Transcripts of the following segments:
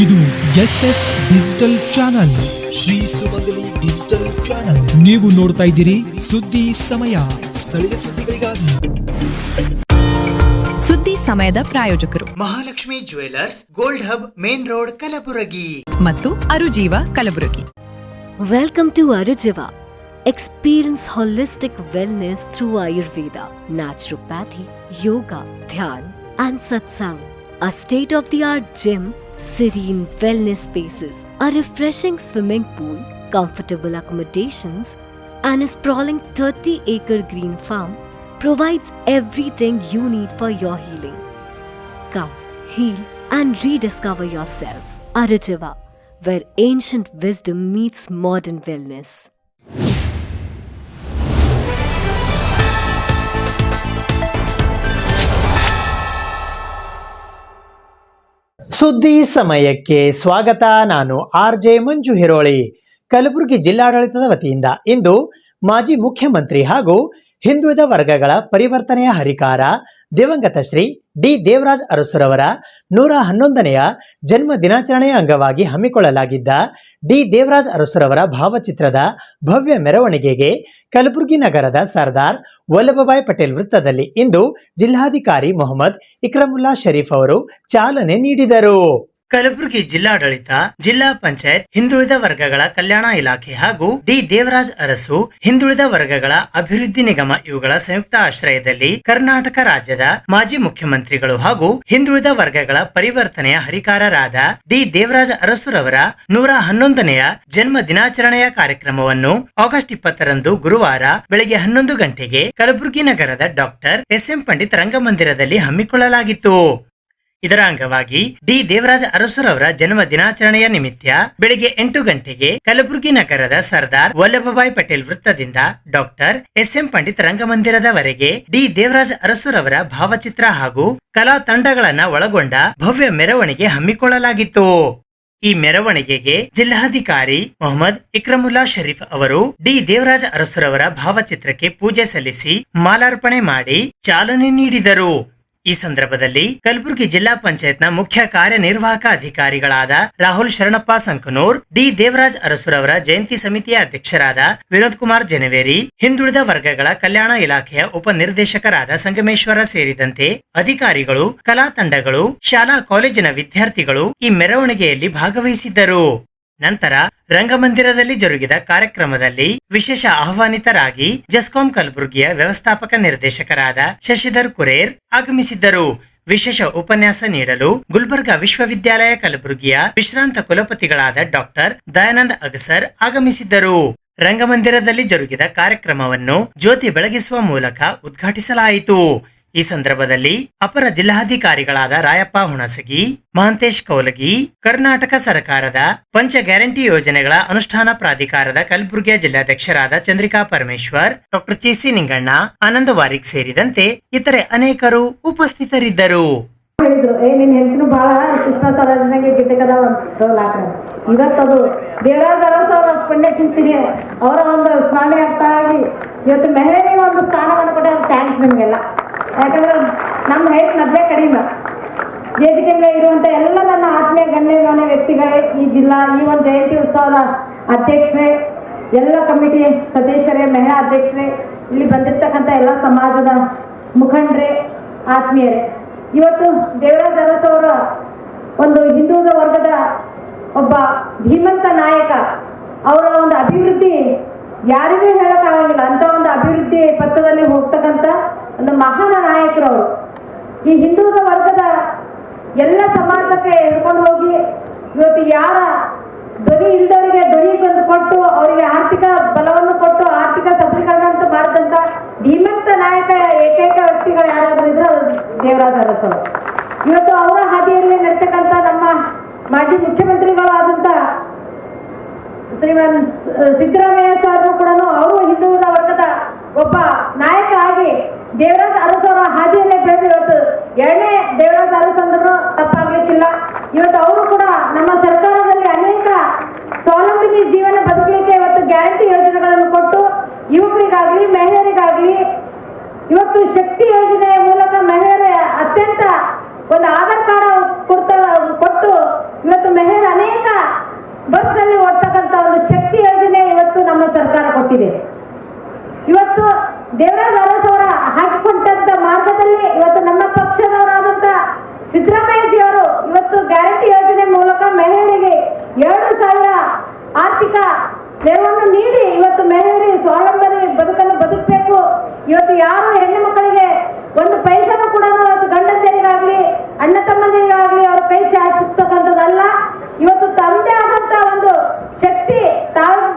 ಇದು SS digital channel, Shri ಸುಮಂಗಲಿ digital channel. ನೀವು ನೋಡ್ತಾ ಇದ್ದೀರಿ ಸುದ್ದಿ ಸಮಯ, ಸ್ಥಳೀಯ ಸುದ್ದಿಗಳಿಗಾಗಿ. ಸುದ್ದಿ ಸಮಯದ ಪ್ರಾಯೋಜಕರು Mahalakshmi jewellers, gold hub, main road, Kalaburagi ಮತ್ತು ಅರುಜೀವ Kalaburagi. Welcome to Arujiva. Experience holistic wellness through Ayurveda, naturopathy, yoga, dhyan and satsang. A state-of-the-art gym, serene wellness spaces, a refreshing swimming pool, comfortable accommodations and a sprawling 30-acre green farm provides everything you need for your healing. Come, heal and rediscover yourself. Arujiva, where ancient wisdom meets modern wellness. ಸುದ್ದಿ ಸಮಯಕ್ಕೆ ಸ್ವಾಗತ. ನಾನು RJ ಮಂಜು ಹಿರೋಳಿ. ಕಲಬುರಗಿ ಜಿಲ್ಲಾಡಳಿತದ ವತಿಯಿಂದ ಇಂದು ಮಾಜಿ ಮುಖ್ಯಮಂತ್ರಿ ಹಾಗೂ ಹಿಂದುಳಿದ ವರ್ಗಗಳ ಪರಿವರ್ತನೆಯ ಹರಿಕಾರ ದಿವಂಗತ ಶ್ರೀ ಡಿ ದೇವರಾಜ್ ಅರಸುರವರ 111ನೆಯ ಜನ್ಮ ದಿನಾಚರಣೆಯ ಅಂಗವಾಗಿ ಹಮ್ಮಿಕೊಳ್ಳಲಾಗಿದ್ದ ಡಿ ದೇವರಾಜ್ ಅರಸುರವರ ಭಾವಚಿತ್ರದ ಭವ್ಯ ಮೆರವಣಿಗೆಗೆ ಕಲಬುರಗಿ ನಗರದ ಸರ್ದಾರ್ ವಲ್ಲಭಭಾಯ್ ಪಟೇಲ್ ವೃತ್ತದಲ್ಲಿ ಇಂದು ಜಿಲ್ಲಾಧಿಕಾರಿ ಮೊಹಮ್ಮದ್ ಇಕ್ರಮುಲ್ಲಾ ಶರೀಫ್ ಅವರು ಚಾಲನೆ ನೀಡಿದರು. ಕಲಬುರಗಿ ಜಿಲ್ಲಾಡಳಿತ, ಜಿಲ್ಲಾ ಪಂಚಾಯತ್, ಹಿಂದುಳಿದ ವರ್ಗಗಳ ಕಲ್ಯಾಣ ಇಲಾಖೆ ಹಾಗೂ ಡಿ ದೇವರಾಜ್ ಅರಸು ಹಿಂದುಳಿದ ವರ್ಗಗಳ ಅಭಿವೃದ್ಧಿ ನಿಗಮ ಇವುಗಳ ಸಂಯುಕ್ತ ಆಶ್ರಯದಲ್ಲಿ ಕರ್ನಾಟಕ ರಾಜ್ಯದ ಮಾಜಿ ಮುಖ್ಯಮಂತ್ರಿಗಳು ಹಾಗೂ ಹಿಂದುಳಿದ ವರ್ಗಗಳ ಪರಿವರ್ತನೆಯ ಹರಿಕಾರರಾದ ಡಿ ದೇವರಾಜ್ ಅರಸುರವರ 111ನೆಯ ಜನ್ಮ ದಿನಾಚರಣೆಯ ಕಾರ್ಯಕ್ರಮವನ್ನು ಆಗಸ್ಟ್ 20ರಂದು ಗುರುವಾರ ಬೆಳಗ್ಗೆ 11 ಗಂಟೆಗೆ ಕಲಬುರಗಿ ನಗರದ ಡಾಕ್ಟರ್ SM ಪಂಡಿತ್ ರಂಗಮಂದಿರದಲ್ಲಿ ಹಮ್ಮಿಕೊಳ್ಳಲಾಗಿತ್ತು. ಇದರ ಅಂಗವಾಗಿ ಡಿ ದೇವರಾಜ ಅರಸುರವರ ಜನ್ಮ ದಿನಾಚರಣೆಯ ನಿಮಿತ್ತ ಬೆಳಿಗ್ಗೆ 8 ಗಂಟೆಗೆ ಕಲಬುರಗಿ ನಗರದ ಸರ್ದಾರ್ ವಲ್ಲಭಭಾಯ್ ಪಟೇಲ್ ವೃತ್ತದಿಂದ ಡಾಕ್ಟರ್ SM ಪಂಡಿತ್ ರಂಗಮಂದಿರದವರೆಗೆ ಡಿ ದೇವರಾಜ ಅರಸುರವರ ಭಾವಚಿತ್ರ ಹಾಗೂ ಕಲಾ ತಂಡಗಳನ್ನ ಒಳಗೊಂಡ ಭವ್ಯ ಮೆರವಣಿಗೆ ಹಮ್ಮಿಕೊಳ್ಳಲಾಗಿತ್ತು. ಈ ಮೆರವಣಿಗೆಗೆ ಜಿಲ್ಲಾಧಿಕಾರಿ ಮೊಹಮ್ಮದ್ ಇಕ್ರಮುಲ್ಲಾ ಶರೀಫ್ ಅವರು ಡಿ ದೇವರಾಜ ಅರಸುರವರ ಭಾವಚಿತ್ರಕ್ಕೆ ಪೂಜೆ ಸಲ್ಲಿಸಿ ಮಾಲಾರ್ಪಣೆ ಮಾಡಿ ಚಾಲನೆ ನೀಡಿದರು. ಈ ಸಂದರ್ಭದಲ್ಲಿ ಕಲಬುರಗಿ ಜಿಲ್ಲಾ ಪಂಚಾಯತ್ನ ಮುಖ್ಯ ಕಾರ್ಯನಿರ್ವಾಹಕ ಅಧಿಕಾರಿಗಳಾದ ರಾಹುಲ್ ಶರಣಪ್ಪ ಸಂಕನೂರ್, ಡಿ ದೇವರಾಜ್ ಅರಸುರವರ ಜಯಂತಿ ಸಮಿತಿಯ ಅಧ್ಯಕ್ಷರಾದ ವಿನೋದ್ ಕುಮಾರ್ ಜನವೇರಿ, ಹಿಂದುಳಿದ ವರ್ಗಗಳ ಕಲ್ಯಾಣ ಇಲಾಖೆಯ ಉಪನಿರ್ದೇಶಕರಾದ ಸಂಗಮೇಶ್ವರ ಸೇರಿದಂತೆ ಅಧಿಕಾರಿಗಳು, ಕಲಾ ತಂಡಗಳು, ಶಾಲಾ ಕಾಲೇಜಿನ ವಿದ್ಯಾರ್ಥಿಗಳು ಈ ಮೆರವಣಿಗೆಯಲ್ಲಿ ಭಾಗವಹಿಸಿದ್ದರು. ನಂತರ ರಂಗಮಂದಿರದಲ್ಲಿ ಜರುಗಿದ ಕಾರ್ಯಕ್ರಮದಲ್ಲಿ ವಿಶೇಷ ಆಹ್ವಾನಿತರಾಗಿ ಜೆಸ್ಕಾಂ ಕಲಬುರಗಿಯ ವ್ಯವಸ್ಥಾಪಕ ನಿರ್ದೇಶಕರಾದ ಶಶಿಧರ್ ಕುರೇರ್ ಆಗಮಿಸಿದ್ದರು. ವಿಶೇಷ ಉಪನ್ಯಾಸ ನೀಡಲು ಗುಲ್ಬರ್ಗಾ ವಿಶ್ವವಿದ್ಯಾಲಯ ಕಲಬುರಗಿಯ ವಿಶ್ರಾಂತ ಕುಲಪತಿಗಳಾದ ಡಾಕ್ಟರ್ ದಯಾನಂದ್ ಅಗಸರ್ ಆಗಮಿಸಿದ್ದರು. ರಂಗಮಂದಿರದಲ್ಲಿ ಜರುಗಿದ ಕಾರ್ಯಕ್ರಮವನ್ನು ಜ್ಯೋತಿ ಬೆಳಗಿಸುವ ಮೂಲಕ ಉದ್ಘಾಟಿಸಲಾಯಿತು. ಈ ಸಂದರ್ಭದಲ್ಲಿ ಅಪರ ಜಿಲ್ಲಾಧಿಕಾರಿಗಳಾದ ರಾಯಪ್ಪ ಹುಣಸಗಿ, ಮಹಂತೇಶ್ ಕೌಲಗಿ, ಕರ್ನಾಟಕ ಸರ್ಕಾರದ ಪಂಚ ಗ್ಯಾರಂಟಿ ಯೋಜನೆಗಳ ಅನುಷ್ಠಾನ ಪ್ರಾಧಿಕಾರದ ಕಲಬುರಗಿಯ ಜಿಲ್ಲಾಧ್ಯಕ್ಷರಾದ ಚಂದ್ರಿಕಾ ಪರಮೇಶ್ವರ್, ಡಾಕ್ಟರ್ ಚಿಸಿ ನಿಂಗಣ್ಣ, ಆನಂದ ವಾರಿಕ್ ಸೇರಿದಂತೆ ಇತರೆ ಅನೇಕರು ಉಪಸ್ಥಿತರಿದ್ದರು. ಬಹಳ ಸುಷ್ಮಾ ಸ್ವರಾಜ್ನಾಗೆ ಗಿಟ್ಟಕದ ಒಂದು ಸ್ಟೋಲ್ ಹಾಕ್ರಿ. ಇವತ್ತದು ದೇವರಾಜ್ ಅರಸ್ ಅವರ ಪುಣ್ಯ ಚಿಂತನೆ ಅವರ ಒಂದು ಸ್ಮರಣೆ ಆಗ್ತಾ ಆಗಿ ಇವತ್ತು ಮಹಿಳೆಯರಿಗೆ ಒಂದು ಸ್ಥಾನವನ್ನು ಕೊಟ್ಟ ಥ್ಯಾಂಕ್ಸ್ ನಿಮಗೆಲ್ಲ. ಯಾಕಂದ್ರೆ ನಮ್ಮ ಹೈಟ್ ಮೊದಲೇ ಕಡಿಮೆ. ವೇದಿಕೆ ಮೇಲೆ ಇರುವಂಥ ಎಲ್ಲ ನನ್ನ ಆತ್ಮೀಯ ಗಣ್ಯಮಾನ್ಯ ವ್ಯಕ್ತಿಗಳೇ, ಈ ಜಿಲ್ಲಾ ಈ ಒಂದು ಜಯಂತಿ ಉತ್ಸವದ ಅಧ್ಯಕ್ಷರೇ, ಎಲ್ಲ ಕಮಿಟಿ ಸದಸ್ಯರೇ, ಮಹಿಳಾ ಅಧ್ಯಕ್ಷರೇ, ಇಲ್ಲಿ ಬಂದಿರ್ತಕ್ಕಂಥ ಎಲ್ಲ ಸಮಾಜದ ಮುಖಂಡರೇ, ಆತ್ಮೀಯರೇ, ಇವತ್ತು ದೇವರಾಜ್ ಅರಸ್ ಅವರ ಒಂದು ಹಿಂದುಳಿದ ವರ್ಗದ ಒಬ್ಬ ಧೀಮಂತ ನಾಯಕ. ಅವರ ಒಂದು ಅಭಿವೃದ್ಧಿ ಯಾರಿಗೂ ಹೇಳೋಕ್ಕಾಗಂಗಿಲ್ಲ. ಅಂತ ಒಂದು ಅಭಿವೃದ್ಧಿ ಪಥದಲ್ಲಿ ಹೋಗ್ತಕ್ಕಂಥ ಒಂದು ಮಹಾನ ನಾಯಕರು ಅವರು. ಈ ಹಿಂದುಳಿದ ವರ್ಗದ ಎಲ್ಲ ಸಮಾಜಕ್ಕೆ ಹಿಡ್ಕೊಂಡು ಹೋಗಿ ಇವತ್ತು ಯಾರ ಧ್ವನಿ ಇಲ್ದವರಿಗೆ ಧ್ವನಿ ಕೊಟ್ಟು ಅವರಿಗೆ ಆರ್ಥಿಕ ಬಲವನ್ನು ಕೊಟ್ಟು ಆರ್ಥಿಕ ಸಬಲೀಕರಣ ಅಂತ ಮಾಡಿದಂಥ ಧೀಮಂತ ನಾಯಕ ಏಕೈಕ ವ್ಯಕ್ತಿಗಳು ಯಾರಾದ್ರೂ ಇದ್ರೆ ಅದು ದೇವರಾಜ್ ಅರಸ್ ಅವರು. ಇವತ್ತು ಅವರ ಹಾದಿಯಲ್ಲಿ ನಡ್ತಕ್ಕಂಥ ನಮ್ಮ ಮಾಜಿ ಮುಖ್ಯಮಂತ್ರಿಗಳಾದಂಥ ಶ್ರೀಮಾನ್ ಸಿದ್ದರಾಮಯ್ಯ ಸರ್ ಕೂಡ ಅವರು ಹಿಂದುಳಿದ ವರ್ಗದ ಒಬ್ಬ ನಾಯಕ ಆಗಿ ದೇವರಾಜ್ ಅರಸ್ ಅವರ ಹಾದಿಯಲ್ಲೇ ಬೆಳೆದು ಇವತ್ತು 2ನೇ ದೇವರಾಜ್ ಅರಸ್ ಅಂದ್ರೂ ತಪ್ಪಾಗ್ಲಿಕ್ಕಿಲ್ಲ. ಇವತ್ತು ಅವರು ಕೂಡ ನಮ್ಮ ಸರ್ಕಾರದಲ್ಲಿ ಅನೇಕ ಸ್ವಾವಲಂಬಿ ಜೀವನ ಬದುಕಲಿಕ್ಕೆ ಇವತ್ತು ಗ್ಯಾರಂಟಿ ಯೋಜನೆಗಳನ್ನು ಕೊಟ್ಟು ಯುವಕರಿಗಾಗ್ಲಿ ಮಹಿಳೆಯರಿಗಾಗ್ಲಿ ಇವತ್ತು ಶಕ್ತಿ ಯೋಜನೆಯ ಮೂಲಕ ಮಹಿಳೆಯರ ಅತ್ಯಂತ ಒಂದು ಆಧಾರ್ ಕಾರ್ಡ್ ಕೊಟ್ಟು ಇವತ್ತು ಮಹಿಳೆ ಕೊಟ್ಟಿದೆ. ಇವತ್ತು ದೇವರಾಜ್ ಅರಸ್ ಅವರ ಹಾಕಿಕೊಂಡಂತ ಮಾರ್ಗದಲ್ಲಿ ಇವತ್ತು ನಮ್ಮ ಪಕ್ಷದವರಾದಂತ ಸಿದ್ದರಾಮಯ್ಯಜಿ ಅವರು ಇವತ್ತು ಗ್ಯಾರಂಟಿ ಯೋಜನೆ ಮೂಲಕ ಮಹಿಳೆಯರಿಗೆ 2,000 ಆರ್ಥಿಕ ನೆರವನ್ನು ನೀಡಿ ಇವತ್ತು ಮಹಿಳೆಯರಿಗೆ ಸ್ವಾವಲಂಬನೆ ಬದುಕನ್ನು ಬದುಕಬೇಕು. ಇವತ್ತು ಯಾರು ಹೆಣ್ಣು ಮಕ್ಕಳಿಗೆ ಒಂದು ಪೈಸೆನೂ ಕೂಡ ಇವತ್ತು ಗಂಡಂದಿರಿಗಾಗ್ಲಿ ಅಣ್ಣ ತಮ್ಮಂದಿರಿಗಾಗ್ಲಿ ಅವ್ರ ಕೈ ಚಾಚಿಸ್ತಕ್ಕಂಥದ್ದಲ್ಲ. ಇವತ್ತು ತಮ್ಮದೇ ಆದಂತ ಒಂದು ಶಕ್ತಿ,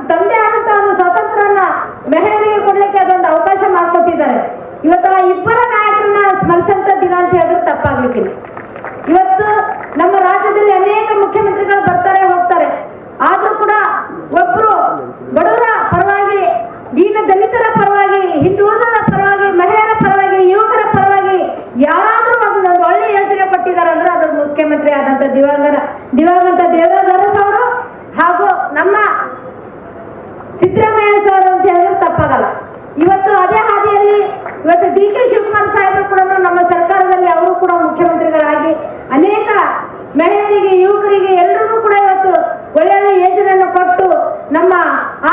ತಮ್ಮದೇ ಆದಂತ ಒಂದು ಸ್ವಾತಂತ್ರ್ಯನ ಮಹಿಳೆಯರಿಗೆ ಕೊಡ್ಲಿಕ್ಕೆ ಅದೊಂದು ಅವಕಾಶ ಮಾಡಿಕೊಟ್ಟಿದ್ದಾರೆ. ಇವತ್ತು ಆ ಇಬ್ಬರ ನಾಯಕರನ್ನ ಸ್ಮರಿಸಂತ ದಿನ ಅಂತ ಹೇಳಿದ್ರೆ ತಪ್ಪಾಗ್ಲಿಕ್ಕಿಲ್ಲ. ಇವತ್ತು ನಮ್ಮ ರಾಜ್ಯದಲ್ಲಿ ಅನೇಕ ಮುಖ್ಯಮಂತ್ರಿಗಳು ಬರ್ತಾರೆ ಹೋಗ್ತಾರೆ, ಆದ್ರೂ ಕೂಡ ಒಬ್ರು ಬಡವರ ಪರವಾಗಿ, ದೀನ ದಲಿತರ ಪರವಾಗಿ, ಹಿಂದುಳಿದರ ಪರವಾಗಿ, ಮಹಿಳೆಯರ ಪರವಾಗಿ, ಯುವಕರ ಪರವಾಗಿ ಯಾರಾದ್ರೂ ಒಂದು ಒಳ್ಳೆ ಯೋಜನೆ ಕೊಟ್ಟಿದ್ದಾರೆ ಅಂದ್ರೆ ಅದು ಮುಖ್ಯಮಂತ್ರಿ ಆದಂತ ದಿವಂಗತ ದೇವರಾಜ್ ಅರಸ್ ಅವರು ಹಾಗೂ ನಮ್ಮ ಸಿದ್ದರಾಮಯ್ಯ ಸರ್ ಅಂತ ಹೇಳಿದ್ರೆ ತಪ್ಪಾಗಲ್ಲ. ಇವತ್ತು ಅದೇ ಹಾದಿಯಲ್ಲಿ ಇವತ್ತು DK ಶಿವಕುಮಾರ್ ಸಾಹೇಬರು ಕೂಡ ನಮ್ಮ ಸರ್ಕಾರದಲ್ಲಿ ಅವರು ಕೂಡ ಮುಖ್ಯಮಂತ್ರಿಗಳಾಗಿ ಅನೇಕ ಮಹಿಳೆಯರಿಗೆ, ಯುವಕರಿಗೆ ಎಲ್ಲರಿಗೂ ಕೂಡ ಇವತ್ತು ಒಳ್ಳೊಳ್ಳೆ ಯೋಜನೆಯನ್ನು ಕೊಟ್ಟು ನಮ್ಮ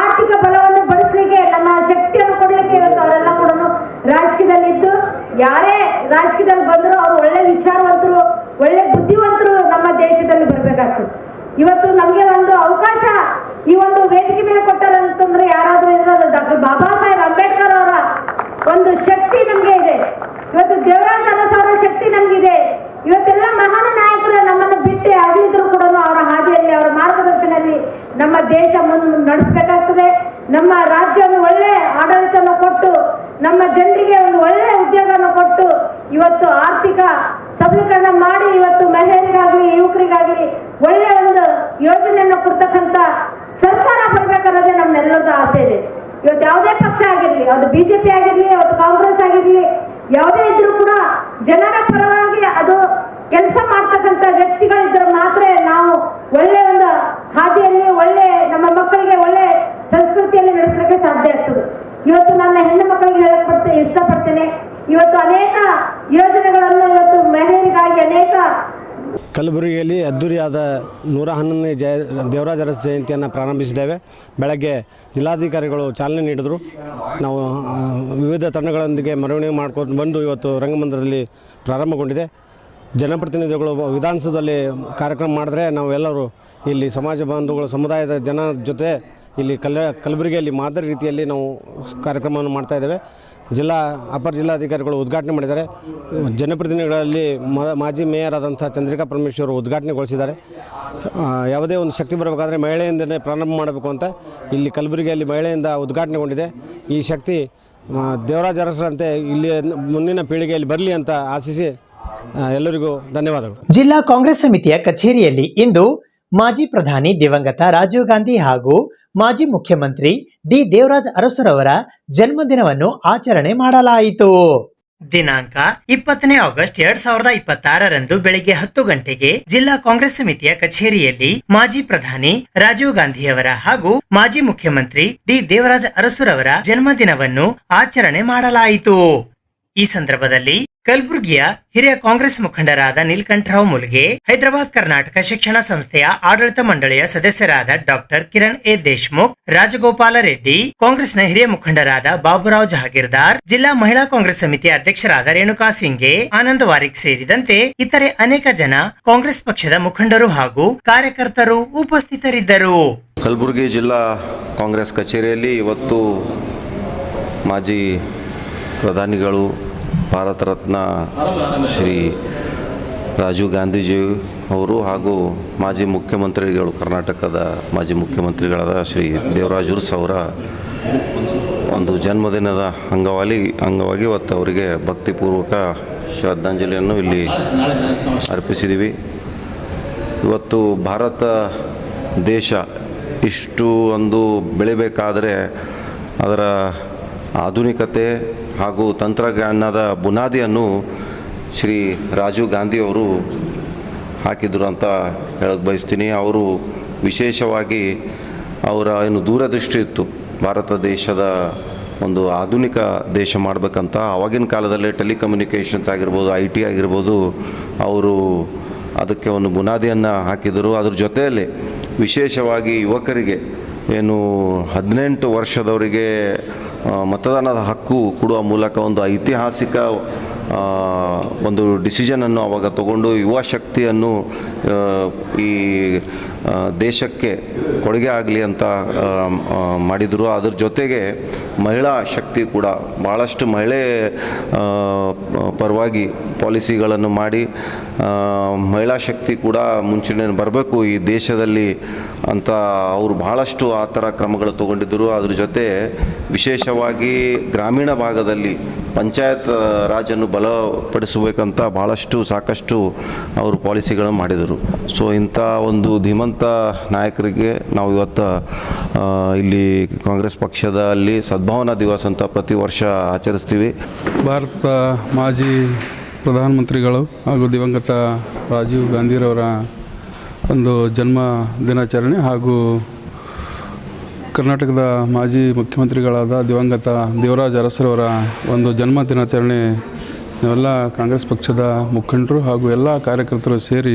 ಆರ್ಥಿಕ ಬಲವನ್ನು ಬಳಸಲಿಕ್ಕೆ, ನಮ್ಮ ಶಕ್ತಿಯನ್ನು ಕೊಡ್ಲಿಕ್ಕೆ ಇವತ್ತು ಅವರೆಲ್ಲ ಕೂಡ ರಾಜಕೀಯದಲ್ಲಿ ಇದ್ದು, ಯಾರೇ ರಾಜಕೀಯದಲ್ಲಿ ಬಂದರೂ ಅವರು ಒಳ್ಳೆ ವಿಚಾರವಂತರು, ಒಳ್ಳೆ ಬುದ್ಧಿವಂತರು ನಮ್ಮ ದೇಶದಲ್ಲಿ ಬರ್ಬೇಕಾಗ್ತದೆ. ಇವತ್ತು ನಮ್ಗೆ ಒಂದು ಅವಕಾಶ ಈ ಒಂದು ವೇದಿಕೆ ಮೇಲೆ ಕೊಟ್ಟಾರಂತಂದ್ರೆ ಯಾರಾದ್ರೂ ಇರೋದು ಡಾಕ್ಟರ್ ಬಾಬಾ ಸಾಹೇಬ್ ಅಂಬೇಡ್ಕರ್ ಅವರ ಒಂದು ಶಕ್ತಿ ನಮ್ಗೆ ಇದೆ. ಇವತ್ತು ದೇವರಾಜ್ ಅರಸ್ ಅವರ ಶಕ್ತಿ ನಮ್ಗಿದೆ. ಇವತ್ತೆಲ್ಲ ಮಹಾನ್ ನಾಯಕರು ನಮ್ಮನ್ನು ಬಿಟ್ಟು ಅಗಲಿದ್ರು ಕೂಡ ಅವರ ಹಾದಿಯಲ್ಲಿ, ಅವರ ಮಾರ್ಗದರ್ಶನದಲ್ಲಿ ನಮ್ಮ ದೇಶ ನಡೆಸಬೇಕಾಗ್ತದೆ. ನಮ್ಮ ರಾಜ್ಯವನ್ನು ಒಳ್ಳೆ ಆಡಳಿತವನ್ನು ಕೊಟ್ಟು, ನಮ್ಮ ಜನರಿಗೆ ಒಂದು ಒಳ್ಳೆ ಉದ್ಯೋಗವನ್ನು ಕೊಟ್ಟು, ಇವತ್ತು ಆರ್ಥಿಕ ಸಬಲೀಕರಣ ಮಾಡಿ, ಇವತ್ತು ಮಹಿಳೆಯರಿಗಾಗ್ಲಿ ಯುವಕರಿಗಾಗ್ಲಿ ಒಳ್ಳೆ ಒಂದು ಯೋಜನೆಯನ್ನು ಕೊಡ್ತಕ್ಕಂಥ ಸರ್ಕಾರ ಬರ್ಬೇಕಾದ್ರೆ ನಮ್ಮೆಲ್ಲರದ್ದು ಆಸೆ ಇದೆ. ಇವತ್ತು ಯಾವುದೇ ಪಕ್ಷ ಆಗಿರ್ಲಿ, ಅದು BJP ಆಗಿರ್ಲಿ, ಅವತ್ತು ಕಾಂಗ್ರೆಸ್ ಆಗಿರ್ಲಿ, ಯಾವುದೇ ಇದ್ರೂ ಕೂಡ ಜನರ ಪರವಾಗಿ ಅದು ಕೆಲಸ ಮಾಡ್ತಕ್ಕಂಥ ವ್ಯಕ್ತಿಗಳಿದ್ರೆ ಮಾತ್ರ ನಾವು ಒಳ್ಳೆ ಒಂದು ಹಾದಿಯಲ್ಲಿ, ಒಳ್ಳೆ ನಮ್ಮ ಮಕ್ಕಳಿಗೆ ಒಳ್ಳೆ ಸಂಸ್ಕೃತಿಯಲ್ಲಿ ನಡೆಸಲಿಕ್ಕೆ ಸಾಧ್ಯ ಆಗ್ತದೆ. ಇವತ್ತು ನನ್ನ ಹೆಣ್ಣು ಮಕ್ಕಳಿಗೆ ಹೇಳಕ್ ಇಷ್ಟಪಡ್ತೇನೆ, ಇವತ್ತು ಅನೇಕ ಯೋಜನೆಗಳನ್ನು ಇವತ್ತು ಮಹಿಳೆಯರಿಗಾಗಿ ಅನೇಕ ಕಲಬುರಗಿಯಲ್ಲಿ ಅದ್ದೂರಿಯಾದ 111ನೇ ದೇವರಾಜ್ ಅರಸ್ ಜಯಂತಿಯನ್ನು ಪ್ರಾರಂಭಿಸಿದ್ದೇವೆ. ಬೆಳಗ್ಗೆ ಜಿಲ್ಲಾಧಿಕಾರಿಗಳು ಚಾಲನೆ ನೀಡಿದರು. ನಾವು ವಿವಿಧ ತಂಡಗಳೊಂದಿಗೆ ಮೆರವಣಿಗೆ ಮಾಡ್ಕೊಂಡು ಬಂದು ಇವತ್ತು ರಂಗಮಂದಿರದಲ್ಲಿ ಪ್ರಾರಂಭಗೊಂಡಿದೆ. ಜನಪ್ರತಿನಿಧಿಗಳು ವಿಧಾನಸೌಧದಲ್ಲಿ ಕಾರ್ಯಕ್ರಮ ಮಾಡಿದ್ರೆ ನಾವೆಲ್ಲರೂ ಇಲ್ಲಿ ಸಮಾಜ ಬಾಂಧವಗಳು, ಸಮುದಾಯದ ಜನ ಜೊತೆ ಇಲ್ಲಿ ಕಲಬುರಗಿಯಲ್ಲಿ ಮಾದರಿ ರೀತಿಯಲ್ಲಿ ನಾವು ಕಾರ್ಯಕ್ರಮವನ್ನು ಮಾಡ್ತಾಯಿದ್ದೇವೆ. ಅಪರ ಜಿಲ್ಲಾಧಿಕಾರಿಗಳು ಉದ್ಘಾಟನೆ ಮಾಡಿದ್ದಾರೆ. ಜನಪ್ರತಿನಿಧಿಗಳಲ್ಲಿ ಮಾಜಿ ಮೇಯರ್ ಆದಂಥ ಚಂದ್ರಿಕಾ ಪರಮೇಶ್ವರ್ ಉದ್ಘಾಟನೆಗೊಳಿಸಿದ್ದಾರೆ. ಯಾವುದೇ ಒಂದು ಶಕ್ತಿ ಬರಬೇಕಾದ್ರೆ ಮಹಿಳೆಯಿಂದಲೇ ಪ್ರಾರಂಭ ಮಾಡಬೇಕು ಅಂತ ಇಲ್ಲಿ ಕಲಬುರಗಿಯಲ್ಲಿ ಮಹಿಳೆಯಿಂದ ಉದ್ಘಾಟನೆಗೊಂಡಿದೆ. ಈ ಶಕ್ತಿ ದೇವರಾಜ್ ಅರಸರಂತೆ ಇಲ್ಲಿ ಮುಂದಿನ ಪೀಳಿಗೆಯಲ್ಲಿ ಬರಲಿ ಅಂತ ಆಶಿಸಿ ಎಲ್ಲರಿಗೂ ಧನ್ಯವಾದಗಳು. ಜಿಲ್ಲಾ ಕಾಂಗ್ರೆಸ್ ಸಮಿತಿಯ ಕಚೇರಿಯಲ್ಲಿ ಇಂದು ಮಾಜಿ ಪ್ರಧಾನಿ ದಿವಂಗತ ರಾಜೀವ್ ಗಾಂಧಿ ಹಾಗೂ ಮಾಜಿ ಮುಖ್ಯಮಂತ್ರಿ ಡಿ ದೇವರಾಜ್ ಅರಸುರವರ ಜನ್ಮದಿನವನ್ನು ಆಚರಣೆ ಮಾಡಲಾಯಿತು. ದಿನಾಂಕ 20 ಆಗಸ್ಟ್ 2026 ಬೆಳಿಗ್ಗೆ 10 ಗಂಟೆಗೆ ಜಿಲ್ಲಾ ಕಾಂಗ್ರೆಸ್ ಸಮಿತಿಯ ಕಚೇರಿಯಲ್ಲಿ ಮಾಜಿ ಪ್ರಧಾನಿ ರಾಜೀವ್ ಗಾಂಧಿಯವರ ಹಾಗೂ ಮಾಜಿ ಮುಖ್ಯಮಂತ್ರಿ ಡಿ ದೇವರಾಜ್ ಅರಸುರವರ ಜನ್ಮದಿನವನ್ನು ಆಚರಣೆ ಮಾಡಲಾಯಿತು. ಈ ಸಂದರ್ಭದಲ್ಲಿ ಕಲಬುರಗಿಯ ಹಿರಿಯ ಕಾಂಗ್ರೆಸ್ ಮುಖಂಡರಾದ ನೀಲಕಂಠರಾವ್ ಮುಲ್ಗೆ, ಹೈದರಾಬಾದ್ ಕರ್ನಾಟಕ ಶಿಕ್ಷಣ ಸಂಸ್ಥೆಯ ಆಡಳಿತ ಮಂಡಳಿಯ ಸದಸ್ಯರಾದ ಡಾಕ್ಟರ್ ಕಿರಣ್ ಎ ದೇಶ್ಮುಖ್, ರಾಜಗೋಪಾಲ ರೆಡ್ಡಿ, ಕಾಂಗ್ರೆಸ್ನ ಹಿರಿಯ ಮುಖಂಡರಾದ ಬಾಬುರಾವ್ ಜಹಾಗೀರ್ದಾರ್, ಜಿಲ್ಲಾ ಮಹಿಳಾ ಕಾಂಗ್ರೆಸ್ ಸಮಿತಿಯ ಅಧ್ಯಕ್ಷರಾದ ರೇಣುಕಾ ಸಿಂಗೆ, ಆನಂದ್ ವಾರಿಕ್ ಸೇರಿದಂತೆ ಇತರೆ ಅನೇಕ ಜನ ಕಾಂಗ್ರೆಸ್ ಪಕ್ಷದ ಮುಖಂಡರು ಹಾಗೂ ಕಾರ್ಯಕರ್ತರು ಉಪಸ್ಥಿತರಿದ್ದರು. ಕಲಬುರಗಿ ಜಿಲ್ಲಾ ಕಾಂಗ್ರೆಸ್ ಕಚೇರಿಯಲ್ಲಿ ಇವತ್ತು ಮಾಜಿ ಪ್ರಧಾನಿಗಳು, ಭಾರತ ರತ್ನ ಶ್ರೀ ರಾಜೀವ್ ಗಾಂಧೀಜಿ ಅವರು ಹಾಗೂ ಮಾಜಿ ಮುಖ್ಯಮಂತ್ರಿಗಳು, ಕರ್ನಾಟಕದ ಮಾಜಿ ಮುಖ್ಯಮಂತ್ರಿಗಳಾದ ಶ್ರೀ ದೇವರಾಜ್ ಅರಸ್ ಅವರ ಒಂದು ಜನ್ಮದಿನದ ಅಂಗವಾಗಿ ಇವತ್ತು ಅವರಿಗೆ ಭಕ್ತಿಪೂರ್ವಕ ಶ್ರದ್ಧಾಂಜಲಿಯನ್ನು ಇಲ್ಲಿ ಅರ್ಪಿಸಿದ್ದೀವಿ. ಇವತ್ತು ಭಾರತ ದೇಶ ಇಷ್ಟು ಒಂದು ಬೆಳಿಬೇಕಾದರೆ ಅದರ ಆಧುನಿಕತೆ ಹಾಗೂ ತಂತ್ರಜ್ಞಾನದ ಬುನಾದಿಯನ್ನು ಶ್ರೀ ರಾಜೀವ್ ಗಾಂಧಿಯವರು ಹಾಕಿದರು ಅಂತ ಹೇಳಕ್ಕೆ ಬಯಸ್ತೀನಿ. ಅವರು ವಿಶೇಷವಾಗಿ ಅವರ ಏನು ದೂರದೃಷ್ಟಿ ಇತ್ತು, ಭಾರತ ದೇಶದ ಒಂದು ಆಧುನಿಕ ದೇಶ ಮಾಡಬೇಕಂತ. ಆವಾಗಿನ ಕಾಲದಲ್ಲೇ ಟೆಲಿಕಮ್ಯುನಿಕೇಷನ್ಸ್ ಆಗಿರ್ಬೋದು, IT ಆಗಿರ್ಬೋದು, ಅವರು ಅದಕ್ಕೆ ಒಂದು ಬುನಾದಿಯನ್ನು ಹಾಕಿದರು. ಅದ್ರ ಜೊತೆಯಲ್ಲಿ ವಿಶೇಷವಾಗಿ ಯುವಕರಿಗೆ ಏನು 18 ವರ್ಷದವರಿಗೆ ಮತದಾನದ ಹಕ್ಕು ಕೊಡುವ ಮೂಲಕ ಒಂದು ಐತಿಹಾಸಿಕ ಒಂದು ಡಿಸಿಷನನ್ನು ಅವಾಗ ತಗೊಂಡು ಯುವ ಶಕ್ತಿಯನ್ನು ಈ ದೇಶಕ್ಕೆ ಕೊಡುಗೆ ಆಗಲಿ ಅಂತ ಮಾಡಿದರು. ಅದ್ರ ಜೊತೆಗೆ ಮಹಿಳಾ ಶಕ್ತಿ ಕೂಡ ಭಾಳಷ್ಟು ಮಹಿಳೆ ಪರವಾಗಿ ಪಾಲಿಸಿಗಳನ್ನು ಮಾಡಿ ಮಹಿಳಾ ಶಕ್ತಿ ಕೂಡ ಮುಂಚೂಣಿ ಬರಬೇಕು ಈ ದೇಶದಲ್ಲಿ ಅಂತ ಅವರು ಭಾಳಷ್ಟು ಆ ಥರ ಕ್ರಮಗಳು ತಗೊಂಡಿದ್ದರು. ಅದ್ರ ಜೊತೆ ವಿಶೇಷವಾಗಿ ಗ್ರಾಮೀಣ ಭಾಗದಲ್ಲಿ ಪಂಚಾಯತ್ ರಾಜನ್ನು ಬಲಪಡಿಸಬೇಕಂತ ಸಾಕಷ್ಟು ಅವರು ಪಾಲಿಸಿಗಳನ್ನು ಮಾಡಿದರು. ಸೊ ಇಂಥ ಒಂದು ಧೀಮಂತ ನಾಯಕರಿಗೆ ನಾವು ಇವತ್ತು ಇಲ್ಲಿ ಕಾಂಗ್ರೆಸ್ ಪಕ್ಷದಲ್ಲಿ ಸದ್ಭಾವನಾ ದಿವಸ ಅಂತ ಪ್ರತಿ ವರ್ಷ ಆಚರಿಸ್ತೀವಿ. ಭಾರತದ ಮಾಜಿ ಪ್ರಧಾನಮಂತ್ರಿಗಳು ಹಾಗೂ ದಿವಂಗತ ರಾಜೀವ್ ಗಾಂಧಿರವರ ಒಂದು ಜನ್ಮ ದಿನಾಚರಣೆ ಹಾಗೂ ಕರ್ನಾಟಕದ ಮಾಜಿ ಮುಖ್ಯಮಂತ್ರಿಗಳಾದ ದಿವಂಗತ ದೇವರಾಜ್ ಅರಸರವರ ಒಂದು ಜನ್ಮ ದಿನಾಚರಣೆ ನಾವೆಲ್ಲ ಕಾಂಗ್ರೆಸ್ ಪಕ್ಷದ ಮುಖಂಡರು ಹಾಗೂ ಎಲ್ಲ ಕಾರ್ಯಕರ್ತರು ಸೇರಿ